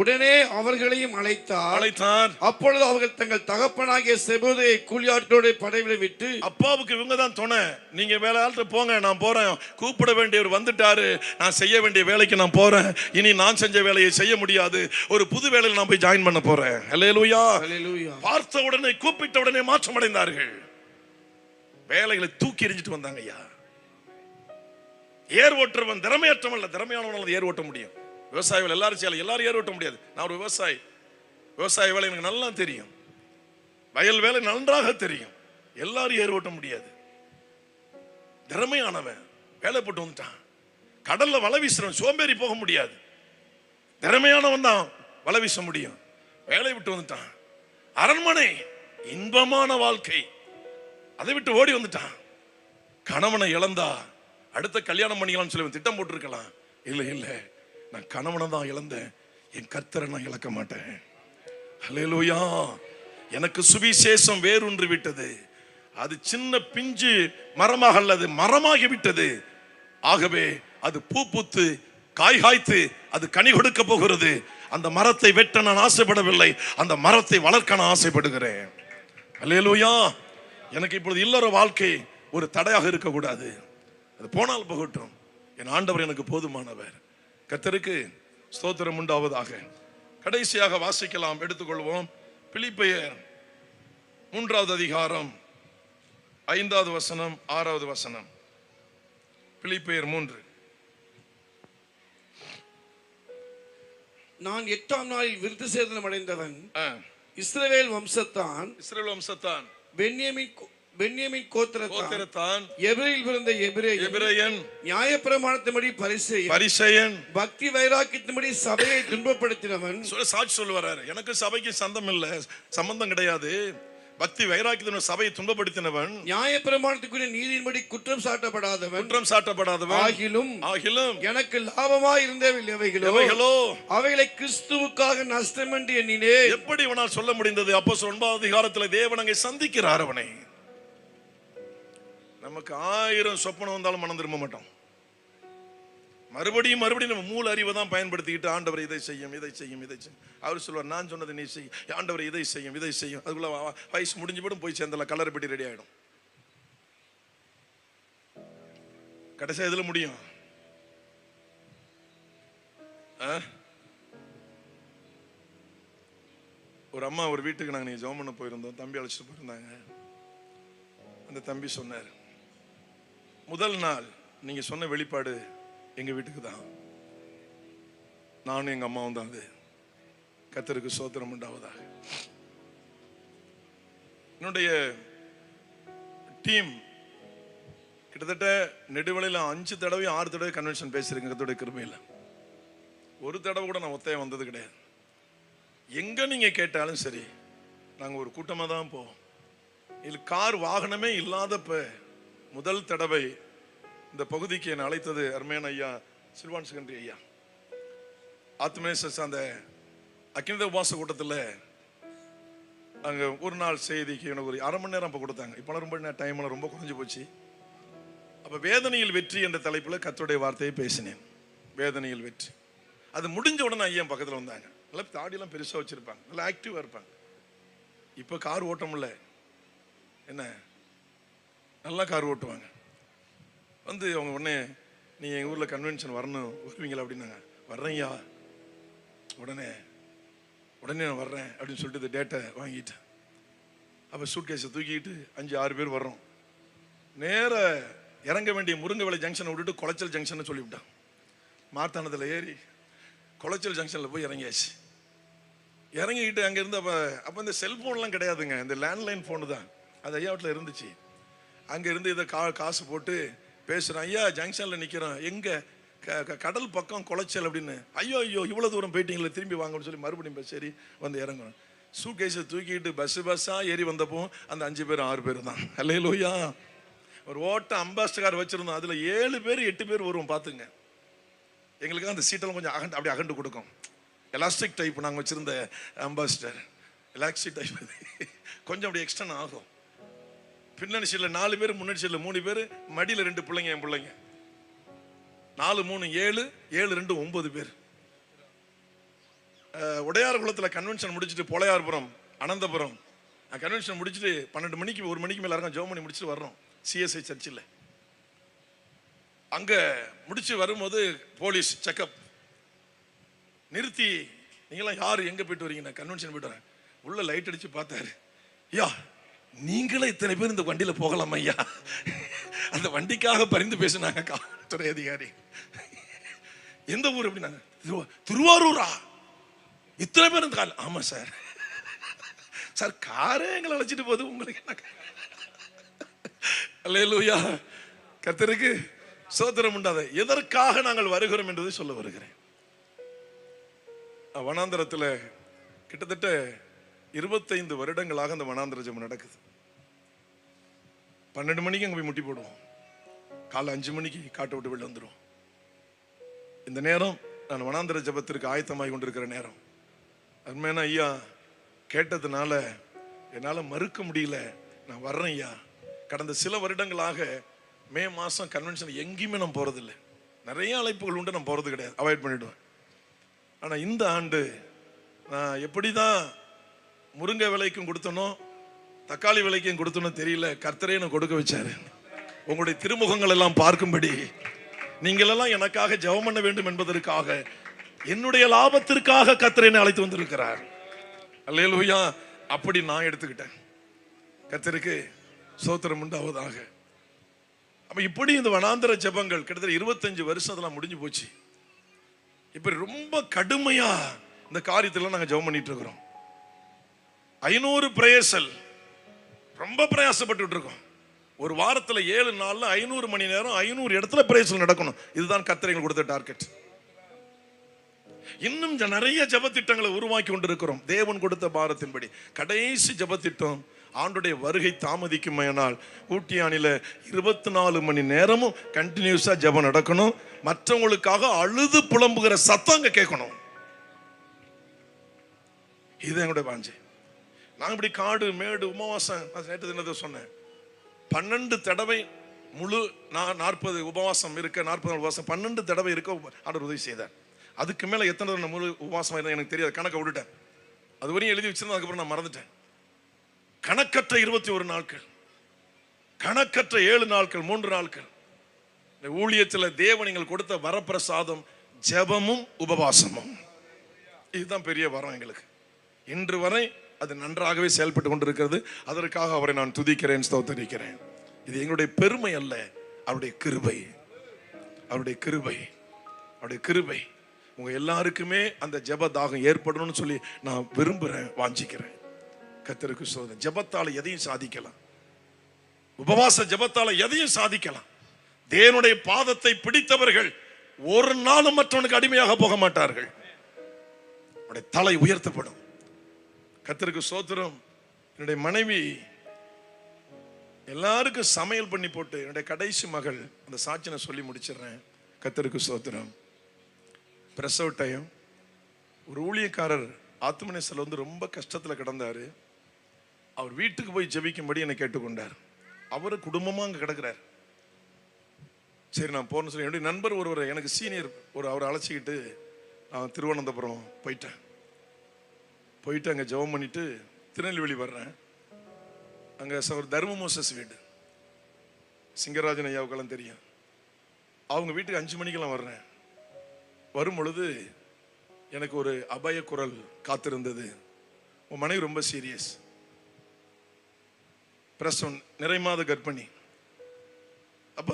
உடனே அவர்களையும் அழைத்தார். அப்பொழுது அவர்கள் தங்கள் தகப்பனாகிய செபேதியை கூலியாட்களோட படவிலை விட்டு, அப்பாவுக்கு இவங்க தான் துணை, நீங்க வேலையாள்கிட்ட போங்க, நான் போறேன், கூப்பிட வேண்டியவர் வந்துட்டாரு, நான் செய்ய வேண்டிய வேலைக்கு நான் போறேன், இனி நான் செஞ்ச வேலையை செய்ய முடியாது, ஒரு புது வேலையில் நான் போய் ஜாயின் பண்ண போறேன். அல்லேலூயா. பார்த்த உடனே, கூப்பிட்ட உடனே மாற்றம் அடைந்தார்கள். வேலைகளை தூக்கி எறிஞ்சிட்டு வந்தாங்க. ஐயா, ஏர் ஓட்டுறவன் திறமையற்றவன் இல்ல, திறமையானவன் ஏர் ஓட்ட முடியும். விவசாய வேலை எல்லாரும் செய்யலாம், எல்லாரும் ஏர் ஓட்ட முடியாது. நான் ஒரு விவசாய வேலை எனக்கு நல்லா தெரியும், வயல் வேலை நன்றாக தெரியும். எல்லாரும் ஏர் ஓட்ட முடியாது. திறமையானவன் வேலை போட்டு வந்துட்டான். கடல்ல வலை வீசுறவன் சோம்பேறி போக முடியாது. திறமையானவன் தான் வலை வீச முடியும். வேலை விட்டு வந்துட்டான். அரண்மனை இன்பமான வாழ்க்கை, அதை விட்டு ஓடி வந்துட்டான். கணவனை இழந்தா அடுத்த கல்யாணம் பண்ணிக்கலாம்னு சொல்லி திட்டம் போட்டிருக்கலாம். இல்ல, நான் கணவனை தான் இழந்தேன், என் கர்த்தரை நான் இழக்க மாட்டேன். அல்லேலூயா. எனக்கு சுவிசேஷம் வேரூன்றி விட்டது. அது சின்ன பிஞ்சு மரமாக அல்லது மரமாகி விட்டது. ஆகவே அது பூ பூத்து காய் காய்த்து அது கனி கொடுக்க போகிறது. அந்த மரத்தை வெட்ட நான் ஆசைப்படவில்லை, அந்த மரத்தை வளர்க்க நான் ஆசைப்படுகிறேன். அல்லேலூயா. எனக்கு இப்பொழுது இல்லற வாழ்க்கை ஒரு தடையாக இருக்கக்கூடாது. அது போனால் போகட்டும், என் ஆண்டவர் எனக்கு போதுமானவர். கர்த்தருக்கு ஸ்தோத்திரம் உண்டாவதாக. கடைசியாக வாசிக்கலாம், எடுத்துக்கொள்வோம். பிலிப்பியர் 3வது அதிகாரம் 5வது வசனம் 6வது வசனம். பிலிப்பியர் 3. நான் 8ஆம் நாளில் விருத்த சேதனம் அடைந்தவன், இஸ்ரவேல் வம்சத்தான், பென்யமீன் கோத்திரத்தான், எபிரேயில் பிறந்த எபிரேயன், நியாயப்பிரமாணத்தின்படி பரிசேயன், பக்தி வைராக்கியத்தின்படி சபையை துன்பப்படுத்தினவன். சாட்சி சொல்லுவார், எனக்கு சபைக்கு சம்பந்தம் கிடையாது, பக்தி வைராக்கியத்தின் சபையை துன்பப்படுத்தினவன், நியாயப்பிரமாணத்துக்குரிய நீதியின்படி குற்றம் சாட்டப்படாதவன், ஆகிலும் எனக்கு லாபமாய் இருந்தவைகளோ அவைகளை கிறிஸ்துவுக்காக நஷ்டம் என்று எண்ணினேன். எப்படி இவனால் சொல்ல முடிந்தது? அப்போஸ்தலர் 9வது அதிகாரத்தில் தேவன் அங்கே சந்திக்கிறார் அவனை. நமக்கு 1000 சொப்பனம் வந்தாலும் மனம் திரும்ப மாட்டோம். மறுபடியும் நம்ம மூல அறிவை தான் பயன்படுத்திக்கிட்டு, ஆண்டவர் இதை செய்யும். அவர் சொல்லுவார், நான் சொன்னதை நீ செய், ஆண்டவர் இதை செய்யும். அதுக்குள்ள வயசு முடிஞ்சு போய் சேர்ந்தல கலர் பெட்டி ரெடி ஆயிடும். கடைசியா இதுல முடியும். ஒரு அம்மா ஒரு வீட்டுக்கு நாங்க நீங்க ஜெபம் பண்ண போயிருந்தோம், தம்பி அழைச்சிட்டு போயிருந்தாங்க. அந்த தம்பி சொன்னார், முதல் நாள் நீங்க சொன்ன வெளிப்பாடு எங்க வீட்டுக்கு தான், நானும் எங்க அம்மாவும் தான். அது கர்த்தருக்கு ஸ்தோத்திரம் உண்டாவதாக. என்னுடைய டீம் கிட்டத்தட்ட நெடுவலையில் 5 தடவை 6 தடவை கன்வென்ஷன் பேசிருக்கேன். கர்த்தருடைய கிருபையில் ஒரு தடவை கூட நான் ஒத்தையா வந்தது கிடையாது. எங்க நீங்க கேட்டாலும் சரி, நாங்க ஒரு கூட்டமா தான் போவோம். இது கார் வாகனமே இல்லாதப்ப முதல் தடவை இந்த பகுதிக்கு என்னை அழைத்தது அருமையான ஐயா சில்வான் செகண்டரி ஐயா. ஆத்மேசஸ் அந்த அக்கினித உபாச கூட்டத்தில் அங்கே ஒரு நாள் செய்திக்கு எனக்கு ஒரு 1/2 மணி நேரம் அப்போ கொடுத்தாங்க. இப்போ ரொம்ப டைம்லாம் ரொம்ப குறைஞ்சி போச்சு. அப்போ வேதனையில் வெற்றி என்ற தலைப்பில் கர்த்தருடைய வார்த்தையை பேசினேன். வேதனையில் வெற்றி. அது முடிஞ்ச உடனே ஐயா பக்கத்தில் வந்தாங்க. நல்லா தாடியெல்லாம் பெருசாக வச்சுருப்பாங்க, நல்லா ஆக்டிவாக இருப்பாங்க. இப்போ கார் ஓட்ட முடியல, என்ன நல்லா கார் ஓட்டுவாங்க. வந்து அவங்க உடனே, நீங்கள் எங்கள் ஊரில் கன்வென்ஷன் வருவீங்களா அப்படின்னாங்க. வர்றேன்யா. உடனே நான் வர்றேன் அப்படின்னு சொல்லிட்டு இந்த டேட்டை வாங்கிட்டேன். அப்போ சூட்கேஸை தூக்கிட்டு 5-6 பேர் வர்றோம். நேர இறங்க வேண்டிய முருங்கவேலை ஜங்ஷனை விட்டுட்டு குளச்சல் ஜங்ஷன் சொல்லிவிட்டான். மார்த்தாண்டத்தில் ஏறி குளச்சல் ஜங்ஷனில் போய் இறங்கியாச்சு. இறங்கிக்கிட்டு அங்கேருந்து அப்போ இந்த செல்ஃபோன்லாம் கிடையாதுங்க, இந்த லேண்ட்லைன் ஃபோனு தான். அது ஐயா வீட்டில் இருந்துச்சு. அங்கேருந்து இதை காசு போட்டு பேசுகிறேன். ஐயா ஜங்ஷனில் நிற்கிறோம், எங்கே கடல் பக்கம் குளச்சல் அப்படின்னு. ஐயோ இவ்வளோ தூரம் போயிட்டீங்களே, திரும்பி வாங்கன்னு சொல்லி மறுபடியும் சரி வந்து இறங்கணும். சூட்கேஸை தூக்கிட்டு பஸ்ஸாக ஏறி வந்தப்போ அந்த 5 பேர் 6 பேர் தான். அல்லேலூயா. ஒரு ஓட்ட அம்பாஸ்டர் வச்சுருந்தோம். அதில் 7 பேர் 8 பேர் வருவோம் பார்த்துங்க. எங்களுக்கு அந்த சீட்டெல்லாம் கொஞ்சம் அப்படி அகண்டு கொடுக்கும். எலாஸ்டிக் டைப் நாங்கள் வச்சுருந்த அம்பாஸ்டர் எலாஸ்டிக் டைப் கொஞ்சம் அப்படி எக்ஸ்டன் ஆகும். பின்னணி சீட்டில் 4 பேர், முன்னாடி சீட்டில் 3 பேர், மடியில் 2 பிள்ளைங்க, என் பிள்ளைங்க. 4 3 7 7 2 9 பேர். உடையார் குளத்தில் கன்வென்ஷன் முடிச்சுட்டு பொலையார்புரம் அனந்தபுரம் கன்வென்ஷன் முடிச்சுட்டு 12 மணிக்கு 1 மணிக்கு மேலே இருக்கோம். ஜெபம் பண்ணி முடிச்சுட்டு வர்றோம் சிஎஸ்ஐ சர்ச்சில். அங்கே முடிச்சு வரும்போது போலீஸ் செக்கப் நிறுத்தி, நீங்களாம் யார், எங்கே போயிட்டு வரீங்க? நான் கன்வென்ஷன் போயிட்டு வரேன். உள்ள லைட் அடிச்சு பார்த்தாரு. ஐயா நீங்களே இத்தனை பேர் இந்த வண்டியில் போகலாம் ஐயா. அந்த வண்டிக்காக பரிந்து பேசினாங்க காவல்துறை அதிகாரி. எந்த ஊர் அப்படின்னாங்க. திருவாரூரா? இத்தனை பேர் இந்த கால்? ஆமா சார். சார் காரே எங்களை அழைச்சிட்டு போகுது, உங்களுக்கு என்ன? அல்லேலூயா. கர்த்தருக்கு ஸ்தோத்திரம் உண்டாத. எதற்காக நாங்கள் வருகிறோம் என்பதை சொல்ல வருகிறேன். வனாந்தரத்தில் கிட்டத்தட்ட 25 வருடங்களாக அந்த வனாந்தர ஜெபம் நடக்குது. 12 மணிக்கு அங்கே போய் முட்டி போடுவோம். காலை 5 மணிக்கு காட்டை விட்டு வெளில வந்துடுவோம். இந்த நேரம் நான் வனாந்தர ஜெபத்திற்கு ஆயத்தமாகி கொண்டிருக்கிற நேரம். அருமையான ஐயா கேட்டதுனால என்னால் மறுக்க முடியல. நான் வர்றேன் ஐயா. கடந்த சில வருடங்களாக மே மாதம் கன்வென்ஷன் எங்கேயுமே நான் போகிறதில்லை. நிறைய அழைப்புகள் உண்டு, நான் போகிறது கிடையாது, அவாய்ட் பண்ணிவிடுவேன். ஆனால் இந்த ஆண்டு நான் எப்படி தான் முருங்கை விலைக்கும் கொடுத்தனோ தக்காளி விலைக்கும் கொடுத்தனோ தெரியல, கர்த்தரே நான் கொடுக்க வச்சாரு. உங்களுடைய திருமுகங்கள் எல்லாம் பார்க்கும்படி நீங்களெல்லாம் எனக்காக ஜெபம் பண்ண வேண்டும் என்பதற்காக, என்னுடைய லாபத்திற்காக கர்த்தரே அழைத்து வந்திருக்கிறார். அல்லேலூயா. அப்படி நான் எடுத்துக்கிட்டேன். கர்த்தருக்கு ஸ்தோத்திரம் உண்டாவதாக. அப்ப இப்படி இந்த வனாந்தர ஜெபங்கள் கிட்டத்தட்ட 25 வருஷத்துல முடிஞ்சு போச்சு. இப்ப ரொம்ப கடுமையா இந்த காரியத்துல நாங்க ஜெபம் பண்ணிட்டு இருக்கிறோம். 500 பிரேசல் ரொம்ப பிரயாசப்பட்டு இருக்கோம். ஒரு வாரத்துல 7 நாள்ல 500 மணி நேரம் 500 இடத்துல பிரேசல் நடக்கணும். இதுதான் கர்த்தர் கொடுத்த டார்கெட். இன்னும் நிறைய ஜெபத்திட்டங்களை உருவாக்கி கொண்டிருக்கிறோம். தேவன் கொடுத்த பாரத்தின்படி கடைசி ஜெபத்திட்டம், ஆண்டுடைய வருகை தாமதிக்குமானால் ஊட்டியானில 24 மணி நேரமும் கண்டினியூஸா ஜெபம் நடக்கணும். மற்றவங்களுக்காக அழுது புலம்புகிற சத்தம் அங்க கேட்கணும். இது எங்களுடைய வாஞ்சை. நாங்க இப்படி காடு மேடு உபவாசம், நேற்று தினத்தை சொன்னேன், 12 தடவை முழு 40 உபவாசம் இருக்க, 40 நாள் உபவாசம் 12 தடவை இருக்க ஆண்டவர் உதவி செய்தார். அதுக்கு மேல எத்தனை தடவை முழு உபவாசம் இருந்தா எனக்கு தெரியாது, கணக்கை விட்டுட்டேன். அது வரையும் எழுதி வச்சிருந்தேன், அதுக்கப்புறம் நான் மறந்துட்டேன். கணக்கற்ற 21 நாட்கள், கணக்கற்ற 7 நாட்கள், 3 நாட்கள். இந்த ஊழியத்தில் தேவன் நீங்கள் கொடுத்த வரப்பிரசாதம் ஜெபமும் உபவாசமும். இதுதான் பெரிய வரம் எங்களுக்கு. இன்று வரை அது நன்றாகவே செயல்பட்டு கொண்டிருக்கிறது. அதற்காக அவரை நான் துதிக்கிறேன், ஸ்தோத்தரிக்கிறேன். இது எங்களுடைய பெருமை அல்ல, அவருடைய கிருபை, அவருடைய கிருபை, அவருடைய கிருபை. உங்க எல்லாருக்குமே அந்த ஜெப தாகம் ஏற்படணும்னு சொல்லி நான் விரும்புறேன், வாஞ்சிக்கிறேன். கர்த்தருக்கு ஸ்தோத்திரம். ஜெபத்தால எதையும் சாதிக்கலாம். உபவாச ஜெபத்தால எதையும் சாதிக்கலாம். தேவனுடைய பாதத்தை பிடித்தவர்கள் ஒரு நாளும் மற்றவனுக்கு அடிமையாக போக மாட்டார்கள். அவருடைய தலை உயர்த்தப்படும். கர்த்தருக்கு ஸ்தோத்திரம். என்னுடைய மனைவி எல்லாருக்கும் சமையல் பண்ணி போட்டு, என்னுடைய கடைசி மகள், அந்த சாட்சியை சொல்லி முடிச்சிடுறேன். கர்த்தருக்கு ஸ்தோத்திரம். பிரசவ டைம். ஒரு ஊழியக்காரர் ஆத்துமனேசல் வந்து ரொம்ப கஷ்டத்தில் கிடந்தாரு. அவர் வீட்டுக்கு போய் ஜெபிக்கும்படி என்னை கேட்டுக்கொண்டார். அவர் குடும்பமா அங்கே கிடக்கிறார். சரி நான் போறேன்னு சொல்லி என்னுடைய நண்பர் ஒருவர், எனக்கு சீனியர் அவரை அழைச்சிக்கிட்டு நான் திருவனந்தபுரம் போயிட்டு அங்கே ஜெபம் பண்ணிட்டு திருநெல்வேலி வர்றேன். அங்கே ஒரு தர்மமோசஸ் வீடு, சிங்கராஜன் ஐயாவுக்கெல்லாம் தெரியும். அவங்க வீட்டுக்கு 5 மணிக்கெல்லாம் வர்றேன். வரும் பொழுது எனக்கு ஒரு அபய குரல் காத்திருந்தது. உன் மனைவி ரொம்ப சீரியஸ், பிரசவம், நிறைமாத கர்ப்பிணி. அப்ப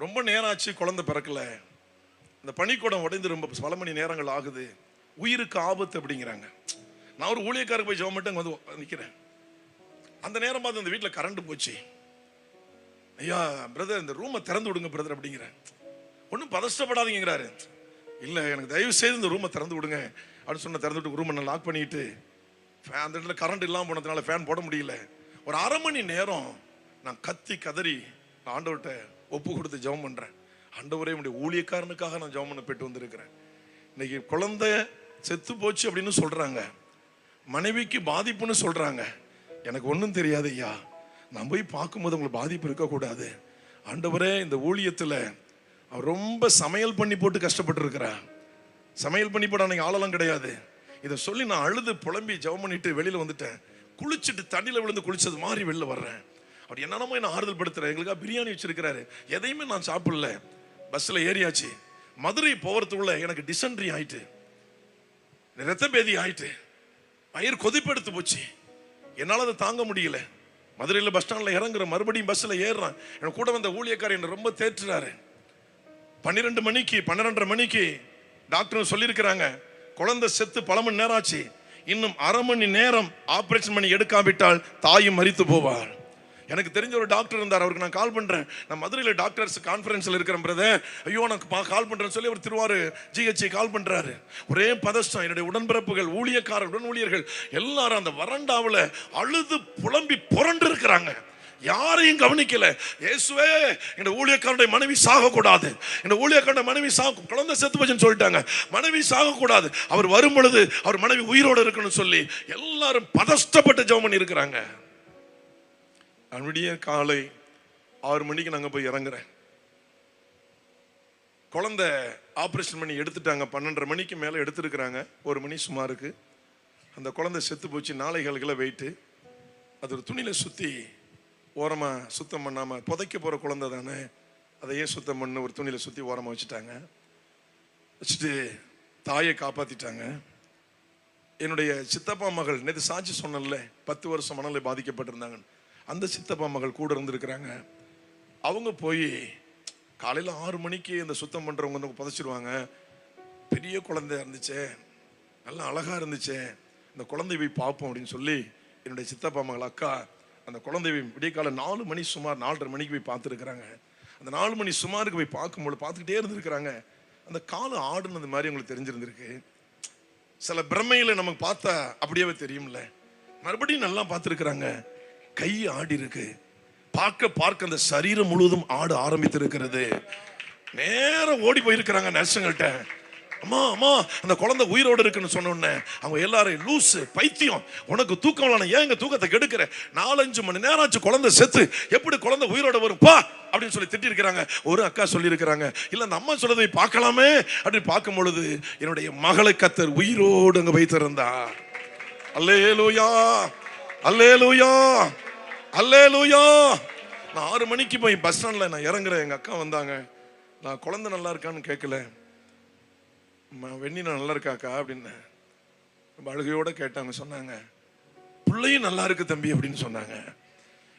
ரொம்ப நேரம் ஆச்சு, குழந்தை பிறக்கல. இந்த பனிக்கூடம் உடைந்து ரொம்ப பல மணி நேரங்கள் ஆகுது, உயிருக்கு ஆபத்து அப்படிங்கிறாங்க. நான் ஒரு ஊழியக்காரருக்கு போய் ஜெபம் மட்டும் வந்து நிற்கிறேன். அந்த நேரம் பார்த்து அந்த வீட்டில் கரண்ட் போச்சு. ஐயா பிரதர், இந்த ரூமை திறந்து விடுங்க பிரதர் அப்படிங்கிறேன். ஒன்றும் பதஷ்டப்படாதீங்கிறாரு. இல்லை, எனக்கு தயவு செய்து இந்த ரூமை திறந்து விடுங்க அப்படின்னு சொன்ன. திறந்து விட்டு ரூமை நான் லாக் பண்ணிட்டு, அந்த இடத்துல கரண்ட் இல்லாமல் போனதுனால ஃபேன் போட முடியல. ஒரு அரை மணி நேரம் நான் கத்தி கதறி ஆண்டவர்கிட்ட ஒப்பு கொடுத்து ஜெபம் பண்ணுறேன். ஆண்டவரே, உடைய ஊழியக்காரனுக்காக நான் ஜெபம் பண்ண போயிட்டு வந்திருக்கிறேன். இன்னைக்கு குழந்தை செத்து போச்சு அப்படின்னு சொல்றாங்க, மனைவிக்கு பாதிப்புன்னு சொல்றாங்க. எனக்கு ஒன்றும் தெரியாது ஐயா. நான் போய் பார்க்கும்போது உங்களுக்கு பாதிப்பு இருக்கக்கூடாது. ஆண்டவரே, இந்த ஊழியத்தில் அவர் ரொம்ப சமையல் பண்ணி போட்டு கஷ்டப்பட்டு இருக்கிறார். சமையல் பண்ணி போட அன்னைக்கு ஆளெல்லாம் கிடையாது. இதை சொல்லி நான் அழுது புலம்பி ஜெபம் பண்ணிட்டு வெளியில வந்துட்டேன். குளிச்சுட்டு தண்ணியில் விழுந்து குளிச்சது மாதிரி வெளில வர்றேன். அப்படி என்னென்னமோ என்ன ஆறுதல் படுத்துறேன். எங்களுக்காக பிரியாணி வச்சிருக்கிறாரு, எதையுமே நான் சாப்பிடல. பஸ்ஸில் ஏறியாச்சு. மதுரை போகிறதுக்குள்ள எனக்கு டிசென்ட்ரி ஆயிட்டு, ரத்த பேதி ஆயிட்டு, வயிறு கொதிப்பெடுத்து போச்சு. என்னால் அதை தாங்க முடியல. மதுரையில் பஸ் ஸ்டாண்டில் இறங்குற, மறுபடியும் பஸ்ஸில் ஏறுறான். எனக்கு கூட வந்த ஊழியக்காரர் என்னை ரொம்ப தேற்றுறாரு. 12 மணிக்கு 12:30 மணிக்கு டாக்டர் சொல்லியிருக்கிறாங்க, குழந்தை செத்து பல மணி நேரம் ஆச்சு, இன்னும் அரை மணி நேரம் ஆபரேஷன் பண்ணி எடுக்காவிட்டால் தாயும் மரித்து போவார். எனக்கு தெரிஞ்ச ஒரு டாக்டர் இருந்தார், அவருக்கு நான் கால் பண்றேன். நான் மதுரையில் டாக்டர்ஸ் கான்ஃபரன்ஸ்ல இருக்கிறேன் பிரதர், ஐயோ நான் கால் பண்றேன்னு சொல்லி அவர் திருவாரூர் ஜிஹெச் கால் பண்றாரு. ஒரே பதஷ்டம். என்னுடைய உடன்பிறப்புகள், ஊழியக்காரர், உடன் ஊழியர்கள் எல்லாரும் அந்த வறண்டாவில் அழுது புலம்பி புரண்டு இருக்கிறாங்க. யாரையும் கவனிக்கல. இயேசுவே, இந்த ஊழியக்காரனுடைய மனைவி சாகக்கூடாது, இந்த ஊழியக்காரனுடைய மனைவி குழந்தை செத்து போச்சுன்னு சொல்லிட்டாங்க, மனைவி சாகக்கூடாது, அவர் வரும் பொழுது அவர் மனைவி உயிரோடு இருக்கணும்னு சொல்லி எல்லாரும் பதஷ்டப்பட்டு ஜெபம் பண்ணி இருக்கிறாங்க. விடிய காலை 6 மணிக்கு நாங்கள் போய் இறங்குறேன். குழந்தை ஆப்ரேஷன் பண்ணி எடுத்துட்டாங்க. 12:30 மணிக்கு மேலே எடுத்துருக்குறாங்க. 1 மணி சுமாருக்கு அந்த குழந்தை செத்து போச்சு. 4 கிலோ வெயிட்டு. அது ஒரு துணியில் சுற்றி ஓரமாக சுத்தம் பண்ணாமல், புதைக்க போகிற குழந்தை தானே, அதையே சுத்தம் பண்ணு ஒரு துணியில் சுற்றி ஓரமாக வச்சுட்டாங்க. வச்சுட்டு தாயை காப்பாற்றிட்டாங்க. என்னுடைய சித்தப்பா மகள், நேற்று சாட்சி சொன்னல, 10 வருஷம் மனநிலை பாதிக்கப்பட்டிருந்தாங்க. அந்த சித்தப்பா மகள் கூட இருந்திருக்கிறாங்க. அவங்க போய் காலையில் 6 மணிக்கு அந்த சுத்தம் பண்ணுறவங்க வந்து புதைச்சிருவாங்க. பெரிய குழந்தையா இருந்துச்சே, நல்லா அழகாக இருந்துச்சே, இந்த குழந்தை போய் பார்ப்போம் அப்படின்னு சொல்லி என்னுடைய சித்தப்பா மகள் அக்கா அந்த குழந்தை விடிய காலை 4 மணி சுமார் 4:30 மணிக்கு போய் பார்த்துருக்குறாங்க. அந்த 4 மணி சுமாருக்கு போய் பார்க்கும்போது பார்த்துக்கிட்டே இருந்திருக்கிறாங்க. அந்த காலை ஆடுனது மாதிரி அவங்களுக்கு தெரிஞ்சிருந்திருக்கு. சில பிரமையில நமக்கு பார்த்தா அப்படியே தெரியும்ல. மறுபடியும் நல்லா பார்த்துருக்குறாங்க. கை ஆடி இருக்கு. பார்க்க அந்த சரீரம் முழுவதும் ஆட ஆரம்பித்து இருக்கிறது. நேரம் ஓடி போயிருக்கிறாங்க நர்ஸுங்கள்ட்ட. அம்மா அம்மா, அந்த குழந்தை உயிரோடு இருக்குன்னு சொன்ன உடனே அவங்க எல்லாரும், லூசு, பைத்தியம், உனக்கு தூக்கம், ஏன் எங்க தூக்கத்தை கெடுக்கிற, 4-5 மணி நேரம் ஆச்சு குழந்தை செத்து, எப்படி குழந்தை உயிரோட வரும் பா அப்படின்னு சொல்லி திட்டி இருக்கிறாங்க. ஒரு அக்கா சொல்லி இருக்கிறாங்க, இல்ல அந்த அம்மா சொல்றதை பார்க்கலாமே அப்படின்னு பார்க்கும் பொழுது என்னுடைய மகளை கர்த்தர் உயிரோடு அங்க வைத்திருந்தார். அல்லேலூயா, அல்லேலூயா, அல்லேலூயா. நான் 6 மணிக்கு போய் பஸ் ஸ்டாண்ட்ல நான் இறங்குறேன். எங்க அக்கா வந்தாங்க. நான் குழந்தை நல்லா இருக்கான்னு கேட்கல, வெண்ணி நல்லா இருக்காக்கா அப்படின்னு ரொம்ப அழுகையோட கேட்டாங்க. சொன்னாங்க, பிள்ளையும் நல்லா இருக்கு தம்பி அப்படின்னு சொன்னாங்க.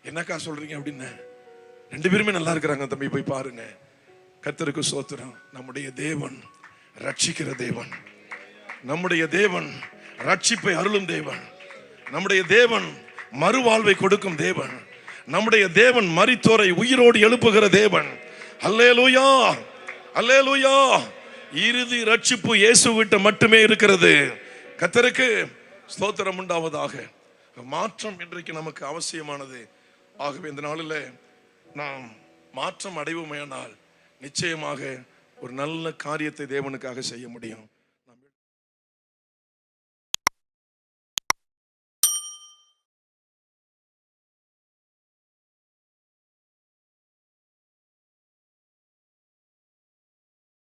என்னக்கா சொல்றீங்க அப்படின்னு. 2 பேருமே நல்லா இருக்கிறாங்க தம்பி, போய் பாருங்க. கர்த்தருக்கு ஸ்தோத்திரம். நம்முடைய தேவன் ரட்சிக்கிற தேவன், நம்முடைய தேவன் ரட்சிப்பை அருளும் தேவன், நம்முடைய தேவன் மறுவாழ்வை கொடுக்கும் தேவன், நம்முடைய தேவன் மரித்தோரை உயிரோடு எழுப்புகிற தேவன். அல்லேலூயா, அல்லேலூயா. இறுதி ரட்சிப்பு இயேசுவிட்ட மட்டுமே இருக்கிறது. கர்த்தருக்கு ஸ்தோத்திரம் உண்டாவதாக. மாற்றம் இன்றைக்கு நமக்கு அவசியமானது. ஆகவே இந்த நாளில் நாம் மாற்றம் அடைவோமேயானால் நிச்சயமாக ஒரு நல்ல காரியத்தை தேவனுக்காக செய்ய முடியும்.